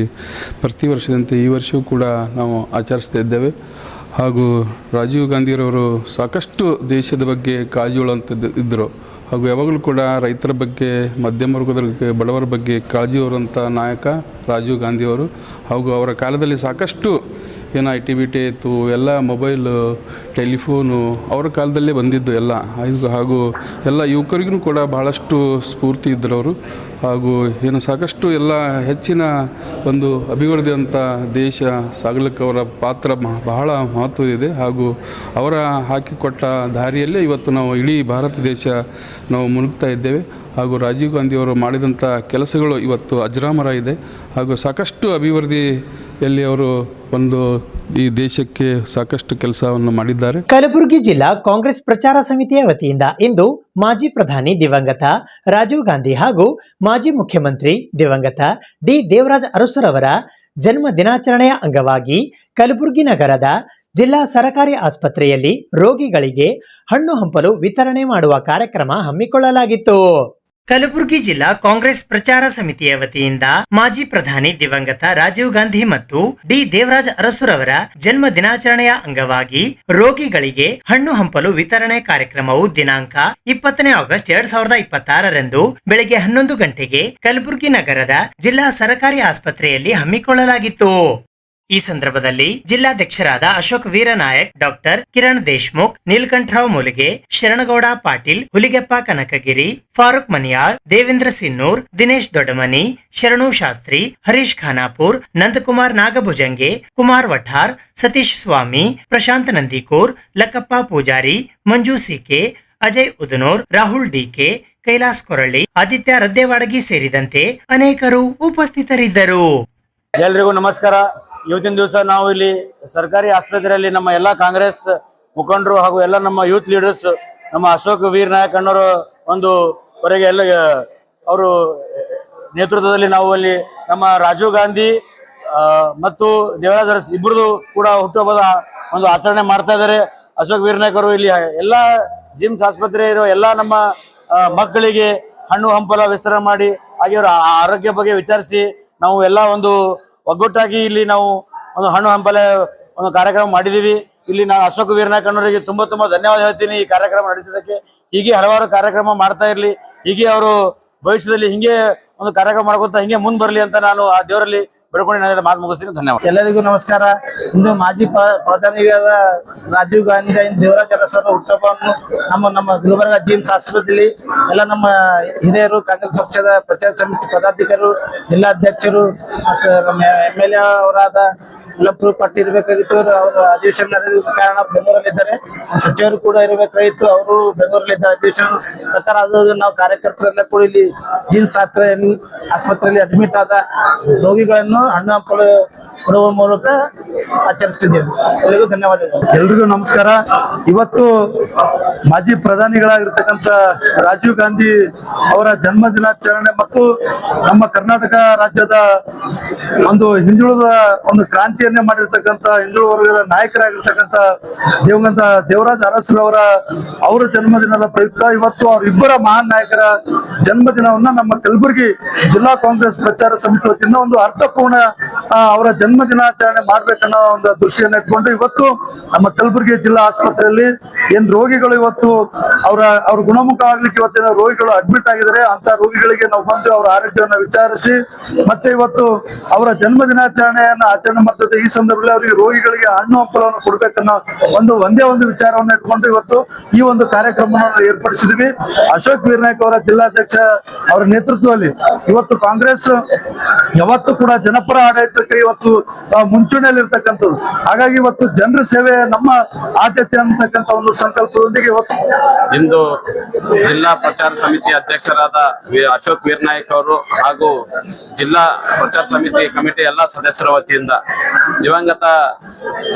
ಪ್ರತಿ ವರ್ಷದಂತೆ ಈ ವರ್ಷವೂ ಕೂಡ ನಾವು ಆಚರಿಸ್ತಾ ಇದ್ದೇವೆ. ಹಾಗೂ ರಾಜೀವ್ ಗಾಂಧಿರವರು ಸಾಕಷ್ಟು ದೇಶದ ಬಗ್ಗೆ ಕಾಳಜಿಯುಳ್ಳಂಥದ್ದು ಇದ್ದರು ಹಾಗೂ ಯಾವಾಗಲೂ ಕೂಡ ರೈತರ ಬಗ್ಗೆ, ಮಧ್ಯಮ ವರ್ಗದ ಬಗ್ಗೆ, ಬಡವರ ಬಗ್ಗೆ ಕಾಳಜಿಯವರಂಥ ನಾಯಕ ರಾಜೀವ್ ಗಾಂಧಿಯವರು. ಹಾಗೂ ಅವರ ಕಾಲದಲ್ಲಿ ಸಾಕಷ್ಟು ಏನು ITBT ಇತ್ತು, ಎಲ್ಲ ಮೊಬೈಲು, ಟೆಲಿಫೋನು ಅವರ ಕಾಲದಲ್ಲೇ ಬಂದಿದ್ದು ಎಲ್ಲ. ಹಾಗೂ ಎಲ್ಲ ಯುವಕರಿಗೂ ಕೂಡ ಭಾಳಷ್ಟು ಸ್ಫೂರ್ತಿ ಇದ್ದರು ಅವರು. ಹಾಗೂ ಏನು ಸಾಕಷ್ಟು ಎಲ್ಲ ಹೆಚ್ಚಿನ ಒಂದು ಅಭಿವೃದ್ಧಿ ಅಂತ ದೇಶ ಸಾಗಲಿಕ್ಕೆ ಅವರ ಪಾತ್ರ ಬಹಳ ಮಹತ್ವ ಇದೆ. ಹಾಗೂ ಅವರ ಹಾಕಿಕೊಟ್ಟ ದಾರಿಯಲ್ಲೇ ಇವತ್ತು ನಾವು ಇಡೀ ಭಾರತ ದೇಶ ನಾವು ಮುಳುಗ್ತಾ ಇದ್ದೇವೆ. ಹಾಗೂ ರಾಜೀವ್ ಗಾಂಧಿಯವರು ಮಾಡಿದಂಥ ಕೆಲಸಗಳು ಇವತ್ತು ಅಜರಾಮರ ಇದೆ. ಹಾಗೂ ಸಾಕಷ್ಟು ಅಭಿವೃದ್ಧಿಯಲ್ಲಿ ಅವರು ಒಂದು ಈ ದೇಶಕ್ಕೆ ಸಾಕಷ್ಟು ಕೆಲಸವನ್ನು ಮಾಡಿದ್ದಾರೆ. ಕಲಬುರಗಿ ಜಿಲ್ಲಾ ಕಾಂಗ್ರೆಸ್ ಪ್ರಚಾರ ಸಮಿತಿಯ ವತಿಯಿಂದ ಇಂದು ಮಾಜಿ ಪ್ರಧಾನಿ ದಿವಂಗತ ರಾಜೀವ್ ಗಾಂಧಿ ಹಾಗೂ ಮಾಜಿ ಮುಖ್ಯಮಂತ್ರಿ ದಿವಂಗತ ಡಿ ದೇವರಾಜ್ ಅರಸುರವರ ಜನ್ಮ ದಿನಾಚರಣೆಯ ಅಂಗವಾಗಿ ಕಲಬುರಗಿ ನಗರದ ಜಿಲ್ಲಾ ಸರಕಾರಿ ಆಸ್ಪತ್ರೆಯಲ್ಲಿ ರೋಗಿಗಳಿಗೆ ಹಣ್ಣು ಹಂಪಲು ವಿತರಣೆ ಮಾಡುವ ಕಾರ್ಯಕ್ರಮ ಹಮ್ಮಿಕೊಳ್ಳಲಾಗಿತ್ತು. ಕಲಬುರಗಿ ಜಿಲ್ಲಾ ಕಾಂಗ್ರೆಸ್ ಪ್ರಚಾರ ಸಮಿತಿಯ ವತಿಯಿಂದ ಮಾಜಿ ಪ್ರಧಾನಿ ದಿವಂಗತ ರಾಜೀವ್ ಗಾಂಧಿ ಮತ್ತು ಡಿ ದೇವರಾಜ್ ಅರಸುರವರ ಜನ್ಮ ದಿನಾಚರಣೆಯ ಅಂಗವಾಗಿ ರೋಗಿಗಳಿಗೆ ಹಣ್ಣು ಹಂಪಲು ವಿತರಣೆ ಕಾರ್ಯಕ್ರಮವು ದಿನಾಂಕ 20 ಆಗಸ್ಟ್ 2026 ಬೆಳಗ್ಗೆ 11 ಗಂಟೆಗೆ ಕಲಬುರಗಿ ನಗರದ ಜಿಲ್ಲಾ ಸರಕಾರಿ ಆಸ್ಪತ್ರೆಯಲ್ಲಿ ಹಮ್ಮಿಕೊಳ್ಳಲಾಗಿತ್ತು. ಈ ಸಂದರ್ಭದಲ್ಲಿ ಜಿಲ್ಲಾಧ್ಯಕ್ಷರಾದ ಅಶೋಕ್ ವೀರನಾಯಕ್, ಡಾಕ್ಟರ್ ಕಿರಣ್ ದೇಶ್ಮುಖ್, ನೀಲಕಂಠರಾವ್ ಮೂಲಿಗೆ, ಶರಣಗೌಡ ಪಾಟೀಲ್, ಹುಲಿಗೆಪ್ಪ ಕನಕಗಿರಿ, ಫಾರೂಕ್ ಮನಿಯಾಳ್, ದೇವೇಂದ್ರ ಸಿನ್ನೂರ್, ದಿನೇಶ್ ದೊಡ್ಡಮನಿ, ಶರಣು ಶಾಸ್ತ್ರಿ, ಹರೀಶ್ ಖಾನಾಪುರ್, ನಂದಕುಮಾರ್ ನಾಗಭುಜಂಗೆ, ಕುಮಾರ್ ವಠಾರ್, ಸತೀಶ್ ಸ್ವಾಮಿ, ಪ್ರಶಾಂತ್ ನಂದಿಕೂರ್, ಲಕ್ಕಪ್ಪ ಪೂಜಾರಿ, ಮಂಜು ಸಿಕೆ, ಅಜಯ್ ಉದನೂರ್, ರಾಹುಲ್ ಡಿಕೆ, ಕೈಲಾಸ್ ಕೊರಳ್ಳಿ, ಆದಿತ್ಯ ರದ್ದೇವಾಡಗಿ ಸೇರಿದಂತೆ ಅನೇಕರು ಉಪಸ್ಥಿತರಿದ್ದರು. ಎಲ್ರಿಗೂ ನಮಸ್ಕಾರ. ಇವತ್ತಿನ ದಿವಸ ನಾವು ಇಲ್ಲಿ ಸರ್ಕಾರಿ ಆಸ್ಪತ್ರೆಯಲ್ಲಿ ನಮ್ಮ ಎಲ್ಲ ಕಾಂಗ್ರೆಸ್ ಮುಖಂಡರು ಹಾಗೂ ಎಲ್ಲ ನಮ್ಮ ಯೂತ್ ಲೀಡರ್ಸ್, ನಮ್ಮ ಅಶೋಕ್ ವೀರನಾಯಕ್ ಅನ್ನೋರು ಒಂದು ಹೊರಗೆ ಎಲ್ಲ ಅವರು ನೇತೃತ್ವದಲ್ಲಿ ನಾವು ಅಲ್ಲಿ ನಮ್ಮ ರಾಜೀವ್ ಗಾಂಧಿ ಮತ್ತು ದೇವರಾಜ್ ಅರಸ್ ಇಬ್ಬರದು ಕೂಡ ಹುಟ್ಟುಹಬ್ಬದ ಒಂದು ಆಚರಣೆ ಮಾಡ್ತಾ ಇದ್ದಾರೆ. ಅಶೋಕ್ ವೀರನಾಯಕ್ ಅವರು ಇಲ್ಲಿ ಎಲ್ಲ ಜಿಮ್ಸ್ ಆಸ್ಪತ್ರೆ ಇರೋ ಎಲ್ಲ ನಮ್ಮ ಮಕ್ಕಳಿಗೆ ಹಣ್ಣು ಹಂಪಲ ವಿಸ್ತರಣೆ ಮಾಡಿ ಹಾಗೆ ಅವರ ಆರೋಗ್ಯ ಬಗ್ಗೆ ವಿಚಾರಿಸಿ ನಾವು ಎಲ್ಲ ಒಂದು ಒಗ್ಗಟ್ಟಾಗಿ ಇಲ್ಲಿ ನಾವು ಒಂದು ಹಣ್ಣು ಹಂಪಲೆ ಒಂದು ಕಾರ್ಯಕ್ರಮ ಮಾಡಿದೀವಿ. ಇಲ್ಲಿ ನಾನು ಅಶೋಕ್ ವೀರನಾಯಕ್ ಅನ್ನೋರಿಗೆ ತುಂಬಾ ಧನ್ಯವಾದ ಹೇಳ್ತೀನಿ ಈ ಕಾರ್ಯಕ್ರಮ ನಡೆಸೋದಕ್ಕೆ. ಹೀಗೆ ಹಲವಾರು ಕಾರ್ಯಕ್ರಮ ಮಾಡ್ತಾ ಇರ್ಲಿ, ಹೀಗೆ ಅವರು ಭವಿಷ್ಯದಲ್ಲಿ ಹಿಂಗೆ ಒಂದು ಕಾರ್ಯಕ್ರಮ ಮಾಡ್ಕೊತಾ ಹಿಂಗೆ ಮುಂದೆ ಬರಲಿ ಅಂತ ನಾನು ಆ ದೇವರಲ್ಲಿ ಬೆಳ್ಕೊಂಡು ನಾನು ಮಾತು ಮುಗಿಸ್ತೀನಿ. ಧನ್ಯವಾದ. ಎಲ್ಲರಿಗೂ ನಮಸ್ಕಾರ. ಇಂದು ಮಾಜಿ ಪ್ರಧಾನಿಯಾದ ರಾಜೀವ್ ಗಾಂಧಿ ದೇವರಾಜ್ ಅರಸರ ಹುಟ್ಟುಹಬ್ಬವನ್ನು ನಮ್ಮ ಗುಲ್ಬರ್ಗ ಜಿಮ್ಸ್ ಆಸ್ಪತ್ರೆಯಲ್ಲಿ ಎಲ್ಲ ನಮ್ಮ ಹಿರಿಯರು, ಕಾಂಗ್ರೆಸ್ ಪಕ್ಷದ ಪ್ರಚಾರ ಸಮಿತಿ ಪದಾಧಿಕಾರಿಗಳು, ಜಿಲ್ಲಾಧ್ಯಕ್ಷರು ಮತ್ತು ನಮ್ಮ MLA ಅವರಾದ ಎಲ್ಲರೂ ಪಟ್ಟಿ ಇರಬೇಕಾಗಿತ್ತು. ಅವರು ಅಧಿವೇಶನ ನಡೆದ ಕಾರಣ ಬೆಂಗಳೂರಲ್ಲಿದ್ದಾರೆ. ಸಚಿವರು ಕೂಡ ಇರಬೇಕಾಗಿತ್ತು, ಅವರು ಬೆಂಗಳೂರಲ್ಲಿದ್ದಾರೆ. ಅಧಿವೇಶನ ಪ್ರಕಾರ ಆದಾಗ ನಾವು ಕಾರ್ಯಕರ್ತರೆಲ್ಲ ಕೂಡ ಇಲ್ಲಿ ಜಿಮ್ಸ್ ಆಸ್ಪತ್ರೆಯಲ್ಲಿ ಅಡ್ಮಿಟ್ ಆದ ರೋಗಿಗಳನ್ನು ಹಣ್ಣು ಹಂಪಲು ಕೊಡುವ ಮೂಲಕ ಆಚರಿಸ್ತಿದ್ದೇವೆ. ಎಲ್ಲರಿಗೂ ಧನ್ಯವಾದಗಳು. ಎಲ್ರಿಗೂ ನಮಸ್ಕಾರ. ಇವತ್ತು ಮಾಜಿ ಪ್ರಧಾನಿಗಳಾಗಿರ್ತಕ್ಕಂಥ ರಾಜೀವ್ ಗಾಂಧಿ ಅವರ ಜನ್ಮ ದಿನಾಚರಣೆ ಮತ್ತು ನಮ್ಮ ಕರ್ನಾಟಕ ರಾಜ್ಯದ ಒಂದು ಹಿಂದುಳಿದ ಒಂದು ಕ್ರಾಂತಿಯನ್ನೇ ಮಾಡಿರ್ತಕ್ಕಂಥ ಹಿಂದುಳಿದ ವರ್ಗದ ನಾಯಕರಾಗಿರ್ತಕ್ಕಂಥ ದಿವಂಗತ ದೇವರಾಜ್ ಅರಸುರವರ ಅವರ ಜನ್ಮದಿನದ ಪ್ರಯುಕ್ತ ಇವತ್ತು ಅವರಿಬ್ಬರ ಮಹಾನ್ ನಾಯಕರ ಜನ್ಮದಿನವನ್ನ ನಮ್ಮ ಕಲಬುರಗಿ ಜಿಲ್ಲಾ ಕಾಂಗ್ರೆಸ್ ಪ್ರಚಾರ ಸಮಿತಿ ವತಿಯಿಂದ ಒಂದು ಅರ್ಥಪೂರ್ಣ ಅವರ ಜನ್ಮ ದಿನಾಚರಣೆ ಮಾಡ್ಬೇಕನ್ನೋ ಒಂದು ದೃಷ್ಟಿಯನ್ನು ಇಟ್ಕೊಂಡು ಇವತ್ತು ನಮ್ಮ ಕಲಬುರಗಿ ಜಿಲ್ಲಾ ಆಸ್ಪತ್ರೆಯಲ್ಲಿ ಏನ್ ರೋಗಿಗಳು ಇವತ್ತು ಅವ್ರ ಗುಣಮುಖ ಆಗ್ಲಿಕ್ಕೆ ಇವತ್ತಿನ ರೋಗಿಗಳು ಅಡ್ಮಿಟ್ ಆಗಿದ್ದಾರೆ ಅಂತ ರೋಗಿಗಳಿಗೆ ನಾವು ಬಂದು ಅವರ ಆರೋಗ್ಯವನ್ನು ವಿಚಾರಿಸಿ ಮತ್ತೆ ಇವತ್ತು ಅವರ ಜನ್ಮ ದಿನಾಚರಣೆಯನ್ನ ಆಚರಣೆ ಮಾಡ್ತದೆ. ಈ ಸಂದರ್ಭದಲ್ಲಿ ಅವರಿಗೆ ರೋಗಿಗಳಿಗೆ ಹಣ್ಣು ಹಂಪಲವನ್ನು ಕೊಡ್ಬೇಕನ್ನೋ ಒಂದೇ ಒಂದು ವಿಚಾರವನ್ನು ಇಟ್ಕೊಂಡು ಇವತ್ತು ಈ ಒಂದು ಕಾರ್ಯಕ್ರಮವನ್ನು ಏರ್ಪಡಿಸಿದ್ವಿ. ಅಶೋಕ್ ವೀರನಾಯ್ಕ ಅವರ ಜಿಲ್ಲಾಧ್ಯಕ್ಷ ಅವರ ನೇತೃತ್ವದಲ್ಲಿ ಇವತ್ತು ಕಾಂಗ್ರೆಸ್ ಯಾವತ್ತೂ ಕೂಡ ಜನಪರ ಆಡಳಿತಕ್ಕೆ ಇವತ್ತು ಮುಂಚೂಣಿಯಲ್ಲಿ ಇರ್ತಕ್ಕಂಥದ್ದು. ಹಾಗಾಗಿ ಇವತ್ತು ಜನರ ಸೇವೆ ನಮ್ಮ ಆದ್ಯತೆ ಅಂತಕ್ಕಂಥ ಒಂದು ಸಂಕಲ್ಪದೊಂದಿಗೆ ಇವತ್ತು ಇಂದು ಜಿಲ್ಲಾ ಪ್ರಚಾರ ಸಮಿತಿ ಅಧ್ಯಕ್ಷರಾದ ಅಶೋಕ್ ವೀರನಾಯ್ಕ ಅವರು ಹಾಗೂ ಜಿಲ್ಲಾ ಪ್ರಚಾರ ಸಮಿತಿ ಕಮಿಟಿ ಎಲ್ಲ ಸದಸ್ಯರ ವತಿಯಿಂದ ದಿವಂಗತ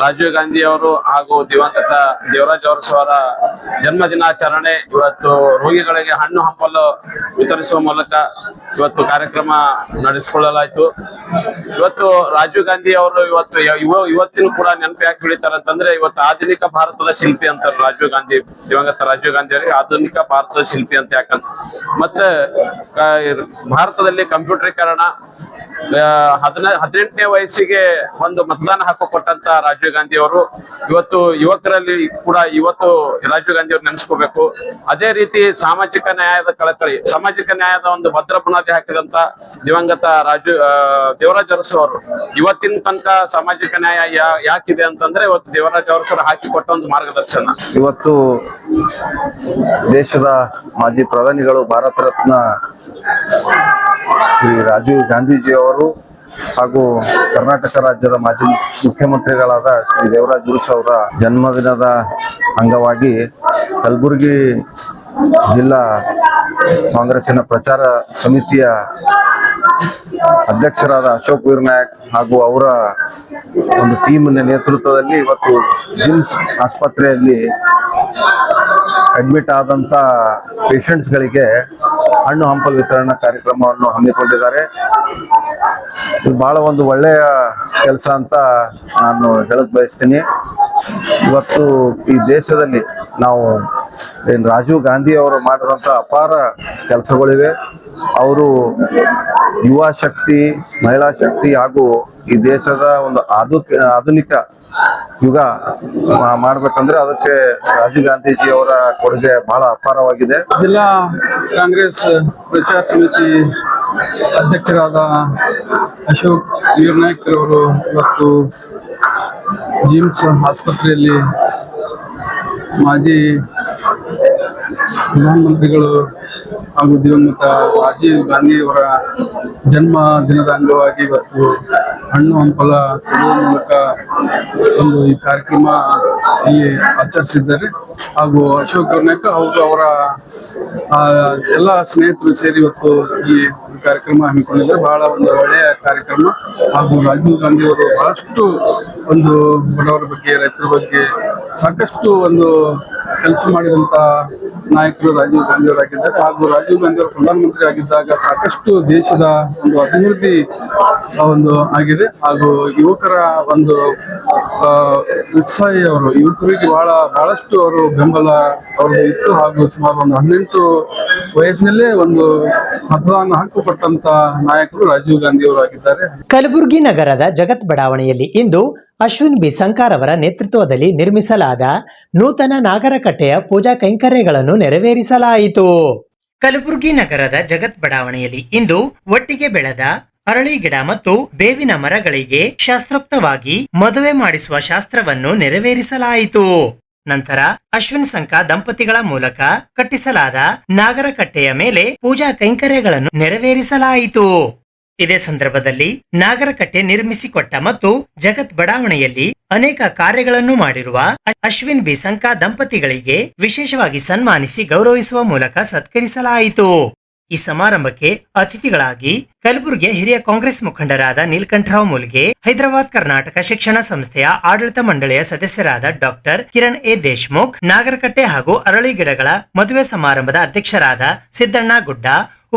ರಾಜೀವ್ ಗಾಂಧಿ ಅವರು ಹಾಗೂ ದಿವಂಗತ ದೇವರಾಜ್ ಅರಸು ಅವರ ಜನ್ಮ ದಿನಾಚರಣೆ ಇವತ್ತು ರೋಗಿಗಳಿಗೆ ಹಣ್ಣು ಹಂಪಲು ವಿತರಿಸುವ ಮೂಲಕ ಇವತ್ತು ಕಾರ್ಯಕ್ರಮ ನಡೆಸಿಕೊಳ್ಳಲಾಯಿತು. ಇವತ್ತು ರಾಜೀವ್ ಗಾಂಧಿ ಅವರು ಇವತ್ತಿನ ಕೂಡ ನೆನಪು ಯಾಕೆ ಹಿಡಿತಾರೆ ಅಂತಂದ್ರೆ ಇವತ್ತು ಆಧುನಿಕ ಭಾರತದ ಶಿಲ್ಪಿ ಅಂತಾರೆ ರಾಜೀವ್ ಗಾಂಧಿ, ದಿವಂಗತ ರಾಜೀವ್ ಗಾಂಧಿ ಅವರಿಗೆ ಆಧುನಿಕ ಭಾರತದ ಶಿಲ್ಪಿ ಅಂತ ಯಾಕಂತ ಮತ್ತೆ ಭಾರತದಲ್ಲಿ ಕಂಪ್ಯೂಟರೀಕರಣ 18ನೇ ವಯಸ್ಸಿಗೆ ಒಂದು ಮತದಾನ ಹಕ್ಕು ಕೊಟ್ಟಂತ ರಾಜೀವ್ ಗಾಂಧಿ ಅವರು ಇವತ್ತು ಯುವಕರಲ್ಲಿ ಕೂಡ ಇವತ್ತು ರಾಜೀವ್ ಗಾಂಧಿ ಅವರು ನೆನೆಸ್ಕೋಬೇಕು. ಅದೇ ರೀತಿ ಸಾಮಾಜಿಕ ನ್ಯಾಯದ ಕಳಕಳಿ, ಸಾಮಾಜಿಕ ನ್ಯಾಯದ ಒಂದು ಭದ್ರ ಬುನಾದಿ ಹಾಕಿದಂತ ದಿವಂಗತ ದೇವರಾಜ್ ಅರಸು ಅವರು ಇವತ್ತಿನ ತನಕ ಸಾಮಾಜಿಕ ನ್ಯಾಯ ಯಾಕಿದೆ ಅಂತಂದ್ರೆ ಇವತ್ತು ದೇವರಾಜ್ ಅರಸರು ಹಾಕಿ ಕೊಟ್ಟ ಒಂದು ಮಾರ್ಗದರ್ಶನ. ಇವತ್ತು ದೇಶದ ಮಾಜಿ ಪ್ರಧಾನಿಗಳು ಭಾರತ ರತ್ನ ಶ್ರೀ ರಾಜೀವ್ ಗಾಂಧೀಜಿ ಅವರು ಹಾಗೂ ಕರ್ನಾಟಕ ರಾಜ್ಯದ ಮಾಜಿ ಮುಖ್ಯಮಂತ್ರಿಗಳಾದ ಶ್ರೀ ದೇವರಾಜ್ ಅರಸು ಅವರ ಜನ್ಮದಿನದ ಅಂಗವಾಗಿ ಕಲಬುರಗಿ ಜಿಲ್ಲಾ ಕಾಂಗ್ರೆಸ್ಸಿನ ಪ್ರಚಾರ ಸಮಿತಿಯ ಅಧ್ಯಕ್ಷರಾದ ಅಶೋಕ್ ವೀರನಾಯ್ಕ್ ಹಾಗೂ ಅವರ ಒಂದು ಟೀಮಿನ ನೇತೃತ್ವದಲ್ಲಿ ಇವತ್ತು ಜಿಮ್ಸ್ ಆಸ್ಪತ್ರೆಯಲ್ಲಿ ಅಡ್ಮಿಟ್ ಆದಂತ ಪೇಷಂಟ್ಸ್ಗಳಿಗೆ ಹಣ್ಣು ಹಂಪಲು ವಿತರಣಾ ಕಾರ್ಯಕ್ರಮವನ್ನು ಹಮ್ಮಿಕೊಂಡಿದ್ದಾರೆ. ಇದು ಬಹಳ ಒಂದು ಒಳ್ಳೆಯ ಕೆಲಸ ಅಂತ ನಾನು ಹೇಳಕ್ ಬಯಸ್ತೀನಿ. ಇವತ್ತು ಈ ದೇಶದಲ್ಲಿ ನಾವು ರಾಜೀವ್ ಗಾಂಧಿ ಅವರು ಮಾಡಿದಂತ ಅಪಾರ ಕೆಲಸಗಳಿವೆ. ಅವರು ಯುವ ಶಕ್ತಿ, ಮಹಿಳಾ ಶಕ್ತಿ ಹಾಗೂ ಈ ದೇಶದ ಒಂದು ಆಧುನಿಕ ಯುಗ ಮಾಡ್ಬೇಕಂದ್ರೆ ಅದಕ್ಕೆ ರಾಜೀವ್ ಗಾಂಧೀಜಿ ಅವರ ಕೊಡುಗೆ ಬಹಳ ಅಪಾರವಾಗಿದೆ. ಜಿಲ್ಲಾ ಕಾಂಗ್ರೆಸ್ ಪ್ರಚಾರ ಸಮಿತಿ ಅಧ್ಯಕ್ಷರಾದ ಅಶೋಕ್ ವೀರನಾಯ್ಕ ಅವರು ಇವತ್ತು ಜಿಮ್ಸ್ ಆಸ್ಪತ್ರೆಯಲ್ಲಿ ಮಾಜಿ ಪ್ರಧಾನಮಂತ್ರಿಗಳು ಹಾಗೂ ದಿವಂಗತ ರಾಜೀವ್ ಗಾಂಧಿ ಅವರ ಜನ್ಮ ದಿನದ ಅಂಗವಾಗಿ ಇವತ್ತು ಹಣ್ಣು ಹಂಪಲ ಕೊಡುವ ಮೂಲಕ ಒಂದು ಈ ಕಾರ್ಯಕ್ರಮ ಇಲ್ಲಿ ಆಚರಿಸಿದ್ದಾರೆ. ಹಾಗೂ ಅಶೋಕ್ ವೀರನಾಯ್ಕ ಹಾಗೂ ಅವರ ಎಲ್ಲ ಸ್ನೇಹಿತರು ಸೇರಿ ಇವತ್ತು ಈ ಕಾರ್ಯಕ್ರಮ ಹಮ್ಮಿಕೊಂಡಿದ್ದಾರೆ. ಬಹಳ ಒಂದು ಒಳ್ಳೆಯ ಕಾರ್ಯಕ್ರಮ. ಹಾಗೂ ರಾಜೀವ್ ಗಾಂಧಿ ಅವರು ಬಹಳಷ್ಟು ಒಂದು ಬಡವರ ಬಗ್ಗೆ, ರೈತರ ಬಗ್ಗೆ ಸಾಕಷ್ಟು ಒಂದು ಕೆಲಸ ಮಾಡಿದಂತ ನಾಯಕರು ರಾಜೀವ್ ಗಾಂಧಿ ಅವರಾಗಿದ್ದಾರೆ. ಹಾಗೂ ರಾಜೀವ್ ಗಾಂಧಿ ಅವರು ಪ್ರಧಾನಮಂತ್ರಿ ಆಗಿದ್ದಾಗ ಸಾಕಷ್ಟು ದೇಶದ ಒಂದು ಅಭಿವೃದ್ಧಿ ಒಂದು ಆಗಿದೆ. ಹಾಗೂ ಯುವಕರ ಒಂದು ಉತ್ಸಾಹಿ ಅವರು, ಯುವಕರಿಗೆ ಬಹಳಷ್ಟು ಅವರು ಬೆಂಬಲ ಅವ್ರದ್ದು ಇತ್ತು. ಹಾಗೂ ಸುಮಾರು ಒಂದು 18 ವಯಸ್ಸಿನಲ್ಲೇ ಒಂದು ಮತದಾನ ಹಕ್ಕು ಕೊಟ್ಟಂತ ನಾಯಕರು ರಾಜೀವ್ ಗಾಂಧಿ ಅವರು ಆಗಿದ್ದಾರೆ. ಕಲಬುರಗಿ ನಗರದ ಜಗತ್ ಬಡಾವಣೆಯಲ್ಲಿ ಇಂದು ಅಶ್ವಿನ್ ಬಿ ಸಂಕಾರ್ ಅವರ ನೇತೃತ್ವದಲ್ಲಿ ನಿರ್ಮಿಸಲಾದ ನೂತನ ನಾಗರಕಟ್ಟೆಯ ಪೂಜಾ ಕೈಂಕರ್ಯಗಳನ್ನು ನೆರವೇರಿಸಲಾಯಿತು. ಕಲಬುರಗಿ ನಗರದ ಜಗತ್ ಬಡಾವಣೆಯಲ್ಲಿ ಇಂದು ಒಟ್ಟಿಗೆ ಬೆಳೆದ ಅರಳಿ ಗಿಡ ಮತ್ತು ಬೇವಿನ ಮರಗಳಿಗೆ ಶಾಸ್ತ್ರೋಕ್ತವಾಗಿ ಮದುವೆ ಮಾಡಿಸುವ ಶಾಸ್ತ್ರವನ್ನು ನೆರವೇರಿಸಲಾಯಿತು. ನಂತರ ಅಶ್ವಿನ್ ಸಂಕ ದಂಪತಿಗಳ ಮೂಲಕ ಕಟ್ಟಿಸಲಾದ ನಾಗರಕಟ್ಟೆಯ ಮೇಲೆ ಪೂಜಾ ಕೈಂಕರ್ಯಗಳನ್ನು ನೆರವೇರಿಸಲಾಯಿತು. ಇದೇ ಸಂದರ್ಭದಲ್ಲಿ ನಾಗರಕಟ್ಟೆ ನಿರ್ಮಿಸಿಕೊಟ್ಟ ಮತ್ತು ಜಗತ್ ಬಡಾವಣೆಯಲ್ಲಿ ಅನೇಕ ಕಾರ್ಯಗಳನ್ನು ಮಾಡಿರುವ ಅಶ್ವಿನ್ ಬಿ ಸಂಕ ದಂಪತಿಗಳಿಗೆ ವಿಶೇಷವಾಗಿ ಸನ್ಮಾನಿಸಿ ಗೌರವಿಸುವ ಮೂಲಕ ಸತ್ಕರಿಸಲಾಯಿತು. ಈ ಸಮಾರಂಭಕ್ಕೆ ಅತಿಥಿಗಳಾಗಿ ಕಲಬುರಗಿಯ ಹಿರಿಯ ಕಾಂಗ್ರೆಸ್ ಮುಖಂಡರಾದ ನೀಲಕಂಠರಾವ್ ಮುಲ್ಗೆ, ಹೈದರಾಬಾದ್ ಕರ್ನಾಟಕ ಶಿಕ್ಷಣ ಸಂಸ್ಥೆಯ ಆಡಳಿತ ಮಂಡಳಿಯ ಸದಸ್ಯರಾದ ಡಾಕ್ಟರ್ ಕಿರಣ್ ಎ ದೇಶ್ಮುಖ್, ನಾಗರಕಟ್ಟೆ ಹಾಗೂ ಅರಳಿ ಗಿಡಗಳ ಮದುವೆ ಸಮಾರಂಭದ ಅಧ್ಯಕ್ಷರಾದ ಸಿದ್ದಣ್ಣ ಗುಡ್ಡ,